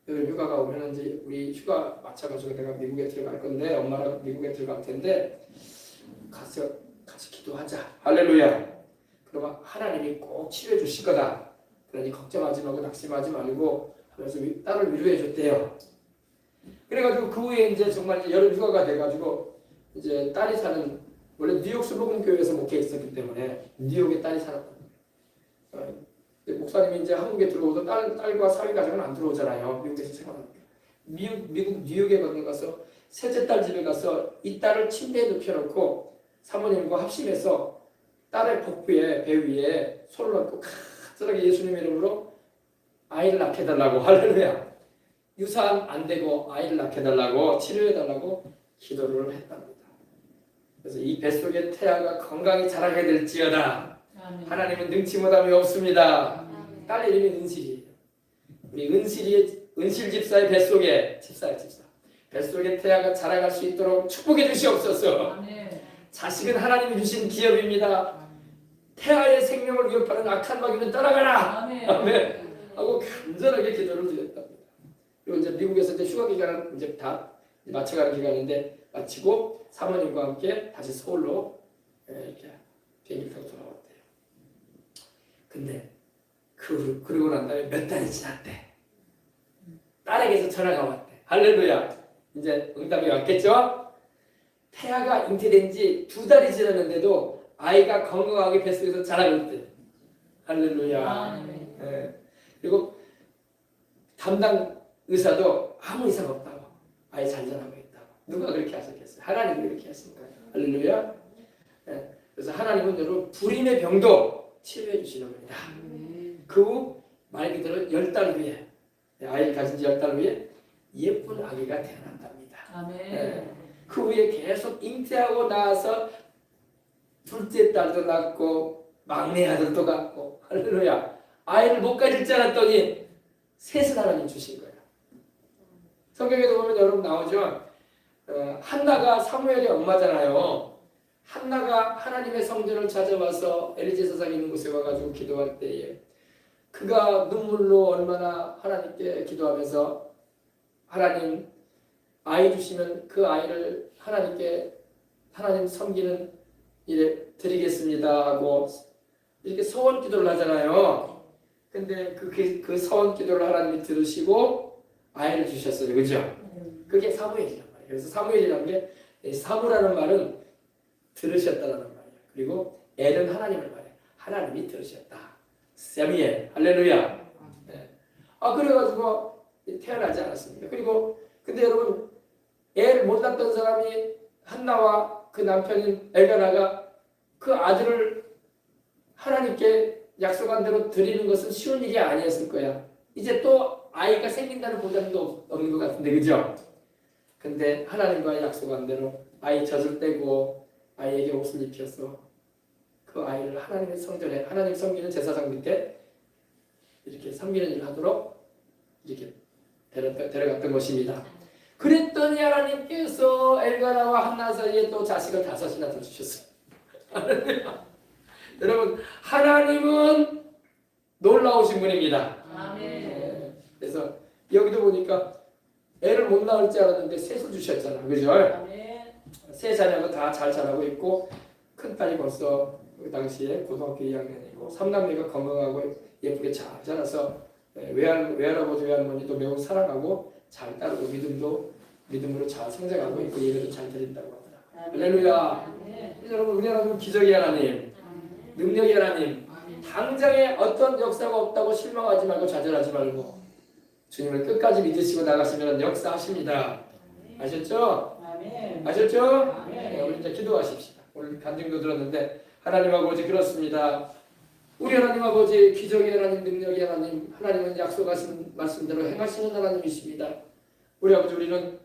여름 휴가가 오면 이제 우리 휴가 맞춰가지고 내가 미국에 들어갈 건데 엄마랑 미국에 들어갈 텐데 가서 같이 기도하자. 할렐루야. 그러면 하나님이 꼭 치료해 주실 거다. 그러니 걱정하지 말고 낙심하지 말고 하면서 딸을 위로해 줬대요. 그래가지고 그 후에 이제 정말 이제 여름 휴가가 돼가지고 이제 딸이 사는 원래 뉴욕 수복음교회에서 목회했었기 때문에 뉴욕에 딸이 살았거든요. 목사님이 이제 한국에 들어오도 딸과 사위 가족은 안 들어오잖아요. 미국에서 생활하니까. 미국 뉴욕에 가서 셋째 딸 집에 가서 이 딸을 침대에 눕혀놓고 사모님과 합심해서 딸의 복부에 배 위에 손을 얹고 간절하게 예수님의 이름으로 아이를 낳게 해달라고 할렐루야. 유산 안 되고 아이를 낳게 해달라고 치료해달라고 기도를 했답니다. 그래서 이 뱃속의 태아가 건강히 자라게 될지어다. 하나님은 능치 못함이 없습니다. 딸 이름이 은실이에요. 우리 은실 집사의 뱃속에 집사 뱃속에 태아가 자라갈 수 있도록 축복해 주시옵소서. 자식은 하나님이 주신 기업입니다. 태아의 생명을 위협하는 악한 마귀는 떠나가라. 아멘. 하고 간절하게 기도를 드렸답니다. 그리고 이제 미국에서 이제 휴가 기간을 이제 다 마쳐가는 기간인데 마치고 사모님과 함께 다시 서울로 이렇게 비행기 타고 돌아왔대요. 근데 그러고 난 다음에 몇 달이 지났대. 딸에게서 전화가 왔대. 할렐루야. 이제 응답이 왔겠죠? 태아가 잉태된 지 2달이 지났는데도 아이가 건강하게 뱃속에서 자라고 있대. 할렐루야. 예. 그리고 담당 의사도 아무 이상 없다고. 아이 잘 자라고 있다고. 누가 그렇게 하셨겠어요? 하나님이 그렇게 하신 거예요. 할렐루야. 예. 그래서 하나님은 여러분 불임의 병도 치료해 주시는 겁니다. 그 후 말 그대로 10달 후에 아이를 가진 지 10달 후에 예쁜 아기가 태어난답니다. 아멘. 예. 그 후에 계속 잉태하고 나서 둘째 딸도 낳고 막내 아들도 낳고 할렐루야. 아이를 못 가질 줄 알았더니 셋을 하나님 주신 거예요. 성경에도 보면 여러분 나오죠. 한나가 사무엘의 엄마잖아요. 한나가 하나님의 성전을 찾아와서 엘리제사장 있는 곳에 와가지고 기도할 때에 그가 눈물로 얼마나 하나님께 기도하면서 하나님 아이 주시면 그 아이를 하나님께 하나님 섬기는 일에 드리겠습니다 하고 이렇게 서원 기도를 하잖아요. 근데 그 서원 기도를 하나님이 들으시고 아이를 주셨어요. 그죠? 그게 사무엘이란 말이에요. 그래서 사무엘이라는 게 사무라는 말은 들으셨다라는 말이에요. 그리고 엘은 하나님을 말해요. 하나님이 들으셨다. 세미엘 할렐루야. 네. 그래가지고 태어나지 않았습니다. 그리고 근데 여러분 애를 못 낳던 사람이 한나와 그 남편인 엘가나가 그 아들을 하나님께 약속한 대로 드리는 것은 쉬운 일이 아니었을 거야. 이제 또 아이가 생긴다는 보장도 없는 것 같은데 그죠? 근데 하나님과 약속한 대로 아이 젖을 떼고 아이에게 옷을 입혀서 그 아이를 하나님의 성전에 하나님 섬기는 제사장 밑에 이렇게 섬기는 일을 하도록 이렇게 데려갔던 것입니다. 그랬더니 하나님께서 엘가나와 한나 사이에 또 자식을 5이나 더 주셨어요. 여러분 하나님은 놀라우신 분입니다. 아멘. 그래서 여기도 보니까 애를 못 낳을 줄 알았는데 셋을 주셨잖아. 그죠? 아멘. 세 자녀가 다 잘 자라고 있고 큰딸이 벌써 그 당시에 고등학교 2학년이고 3남매가 건강하고 예쁘게 잘 자라서 외할아버지 외할머니도 매우 사랑하고 잘 따르고 믿음으로 잘 성장하고 있고 예배도 잘 드린다고 하더라고요. 할렐루야. 여러분 우리 하나님은 기적의 하나님, 능력의 하나님, 당장에 어떤 역사가 없다고 실망하지 말고 좌절하지 말고 주님을 끝까지 믿으시고 나가시면 역사하십니다. 아셨죠? 아셨죠? 네, 우리 이제 기도하십시다. 오늘 간증도 들었는데 하나님 아버지 그렇습니다. 우리 하나님 아버지 기적의 하나님, 능력의 하나님, 하나님은 약속하신 말씀대로 행하시는 하나님이십니다. 우리 아버지 우리는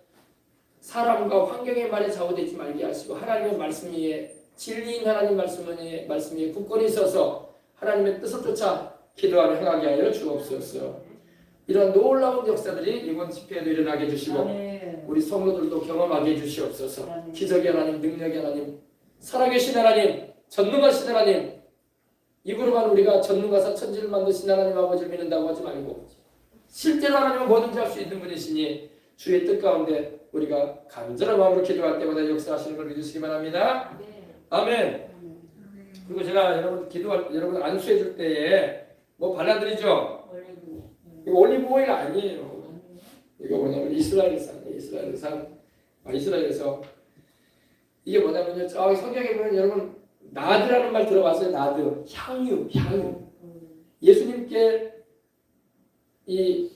사람과 환경의 말에 좌우되지 말게 하시고 하나님의 말씀 위에 진리인 하나님 말씀 위에 굳건히 서서 하나님의 뜻을 쫓아 기도하며 행하게 하여 주옵소서. 이런 놀라운 역사들이 이번 집회에도 일어나게 해주시고 우리 성도들도 경험하게 해주시옵소서. 기적의 하나님, 능력의 하나님, 살아계신 하나님, 전능하신 하나님, 입으로만 우리가 전능하사 천지를 만드신 하나님 아버지를 믿는다고 하지 말고 실제로 하나님은 뭐든지 할 수 있는 분이시니 주의 뜻 가운데 우리가 간절한 마음으로 기도할 때마다 역사하시는 걸 믿으시기 바랍니다. 아멘. 그리고 제가 여러분 안수해 줄 때에 뭐 발라드리죠? 이거 올리브 오일 아니에요. 이거 뭐냐면 이스라엘산이에요. 이스라엘에서 이게 뭐냐면요. 저기 성경에 보면 여러분 나드라는 말 들어봤어요? 나드, 향유. 예수님께 이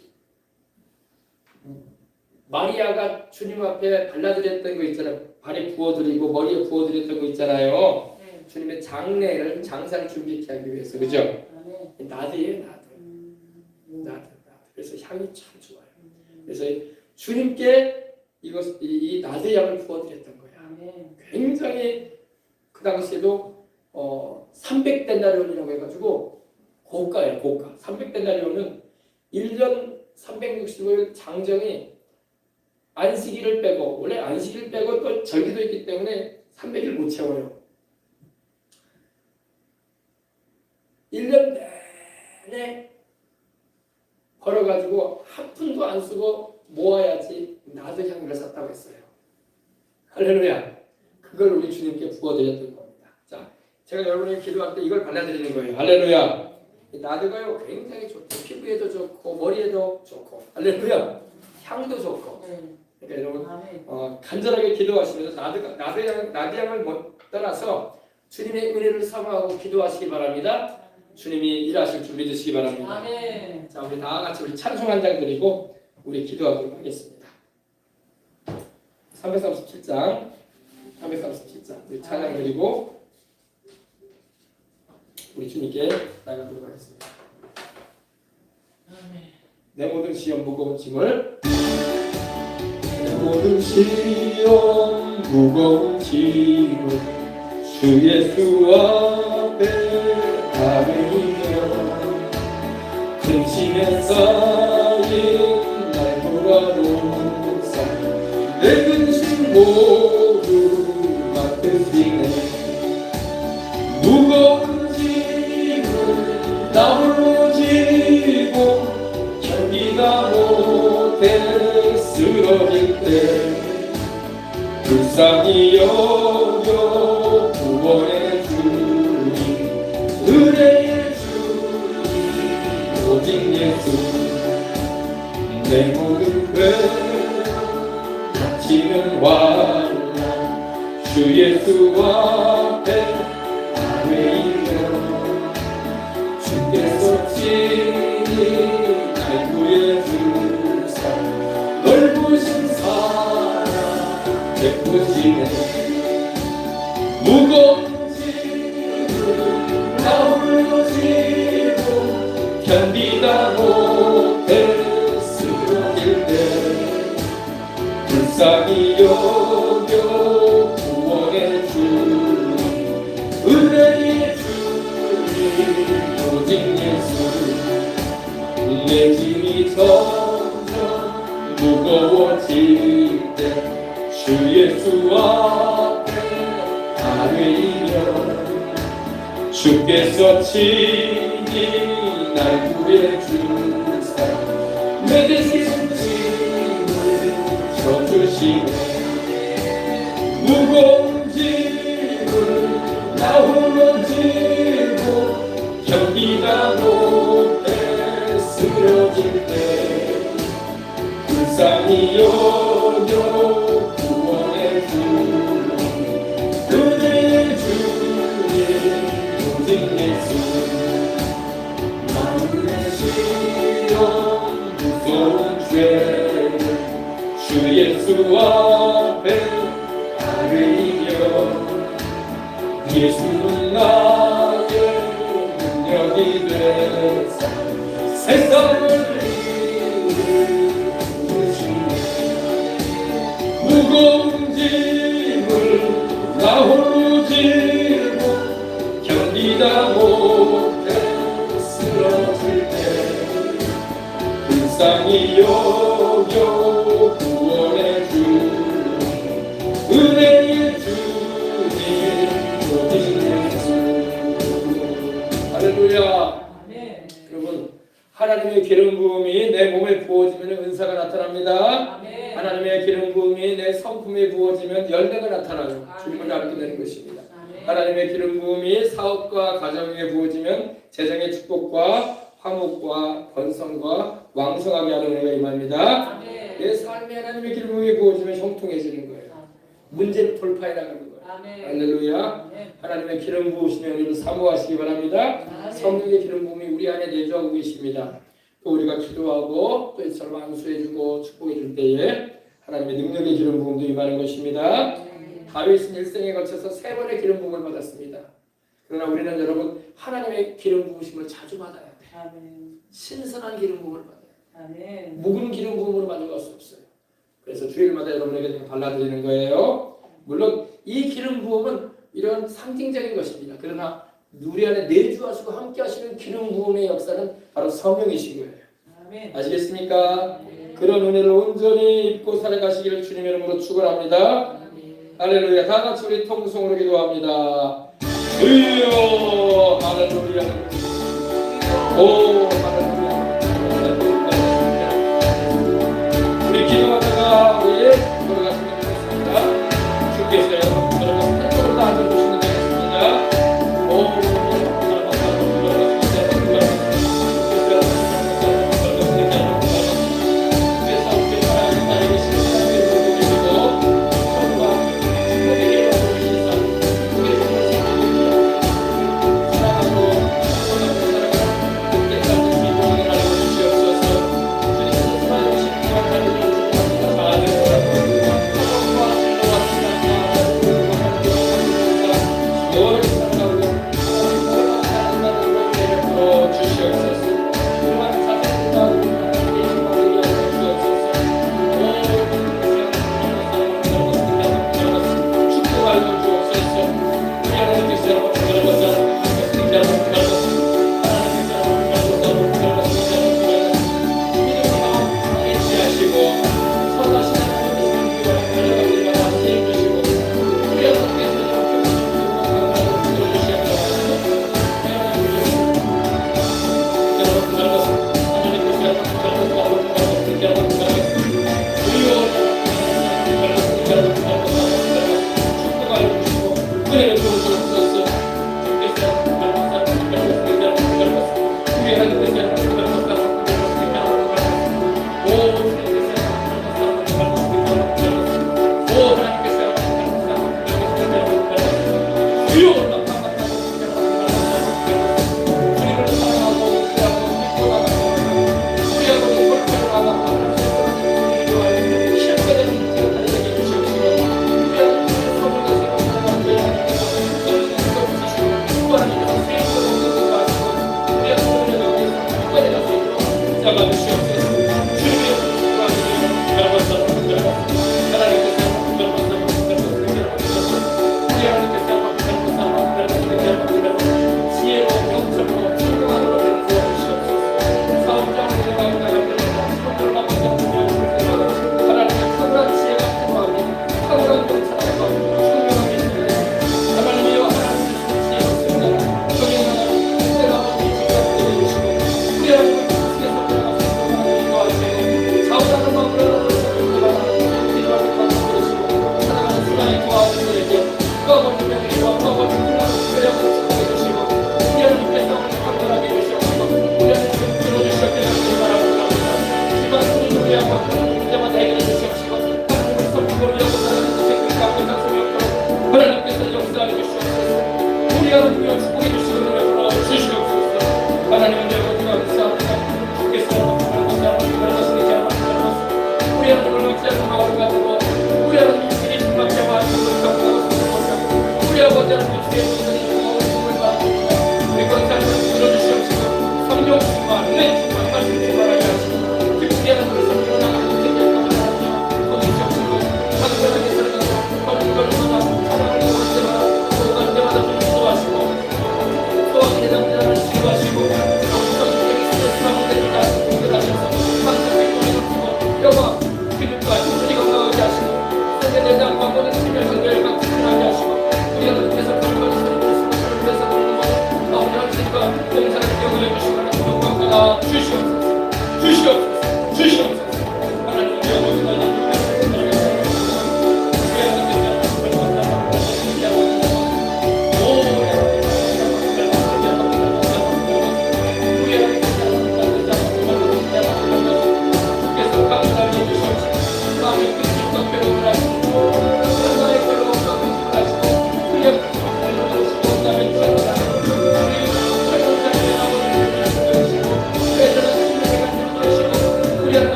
마리아가 주님 앞에 발라드렸던 거 있잖아요. 발에 부어드리고 머리에 부어드렸던 거 있잖아요. 주님의 장사를 준비케 하기 위해서, 그죠? 나드예요, 나드. 그래서 향이 참 좋아요. 그래서 주님께 이 나드 향을 부어드렸던 거야. 굉장히 그 당시에도 300데나리온이라고 해가지고 고가예요, 고가. 300데나리온은 1년 365일 장정이 안식일을 빼고 원래 안식일 빼고 또 절기도 있기 때문에 300일 못 채워요. 1년 내내 벌어가지고 한 푼도 안 쓰고 모아야지 나드 향유를 샀다고 했어요. 할렐루야. 그걸 우리 주님께 부어드렸던 겁니다. 자, 제가 여러분에게 기도할 때 이걸 발라드리는 거예요. 할렐루야. 나드가요 굉장히 좋고 피부에도 좋고 머리에도 좋고 할렐루야. 향도 좋고 그러니까 여러분 아멘. 간절하게 기도하시면서 나도 양을 떠나서 주님의 은혜를 사모하고 기도하시기 바랍니다. 주님이 일하실 줄 믿으시기 바랍니다. 아멘. 자, 우리 다 같이 우리 찬송 한 장 드리고 우리 기도하도록 하겠습니다. 337장 우리 찬양 드리고 우리 주님께 나가도록 하겠습니다. 아멘. 내 모든 시험 무거운 짐을 내 모든 시험 무거운 짐을 주 예수 앞에 가리며 근심에 쌓인 날 돌아보사 내 근심 모두 맡으시네 무거운 짐을 나 홀로 지고 견디다 못해 쓰러질 때 불쌍히 여겨 구원의 주님 은혜의 주님 오직 예수 내 모든 죄 닥치는 환난 주 예수 앞에 아뢰이며 주께서 친히 날 구해주사 넓으신 사랑 베푸시네 무거운 짐을 나 홀로 지고 견디다 못해 쓰러질 때 불쌍히 여겨 구원의 주님 은혜의 주님 오직 예수 내 짐이 점점 무거워질 때 주 예수 앞에 아뢰이며 주께서 친히 날 구해주사 내 대신 짐을 져주시네 무거운 짐을 나 홀로 지고 견디다 못해 쓰러질 때 불쌍히 여겨 구원의 주님 은혜의 주님 오직 예수 마음의 시험 무서운 죄를 주 예수 앞에 아뢰이며 예수는 나의 능력이 되사 세상을 무거운 짐을 나 홀로 지고 견디다 못해 쓰러질 때 불쌍히 여겨 구원의 주님 은혜의 주님 오직 예수 할렐루야. 아멘. 여러분 하나님의 기름 부음이 내 몸에 부어지면 은사가 나타납니다. 아멘. 하나님의 기름 부음이 내 성품에 부어지면 열매가 나타나요. 아멘. 주님을 알게 되는 것입니다. 아멘. 하나님의 기름 부음이 사업과 가정에 부어지면 재정의 축복과 화목과 번성과 왕성하게 하는 은혜가 임합니다. 아멘. 내 삶에 하나님의 기름 부음이 부어지면 형통해지는 거예요. 문제를 돌파해 나가는 거예요. 아멘. 할렐루야. 아멘. 하나님의 기름 부으시는 은혜를 사모하시기 바랍니다. 아멘. 성령의 기름 부음이 우리 안에 내주하고 계십니다. 또 우리가 기도하고 또 이처럼 안수해주고 축복해줄 때에 하나님의 능력의 기름 부음도 임하는 것입니다. 아멘. 다윗은 일생에 걸쳐서 3번의 기름 부음을 받았습니다. 그러나 우리는 여러분 하나님의 기름 부으심을 자주 받아야 돼요. 아멘. 신선한 기름 부음을 받아요. 아멘. 묵은 기름 부음으로 만족할 수 없어요. 그래서 주일마다 여러분에게 발라드리는 거예요. 물론 이 기름 부음은 이런 상징적인 것입니다. 그러나 우리 안에 내주하시고 함께 하시는 기름 부음의 역사는 바로 성령이신 거예요. 아멘. 아시겠습니까? 그런 은혜를 온전히 입고 살아가시기를 주님의 이름으로 축원합니다. 할렐루야. 다 같이 우리 통성으로 기도합니다. 주여 할렐루야. 오 할렐루야. 우리 기도하다가 우리 돌아가시면 되겠습니다. 주께서 여러분 한쪽으로 다 앉아주시면 되겠습니다.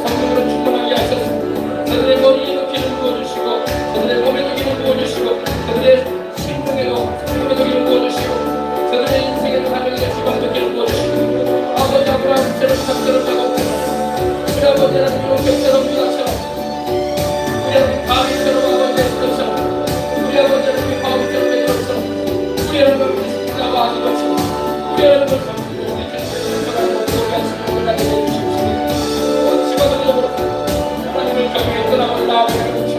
성령으로 충만하게 하소서. 하나님의 떠나올라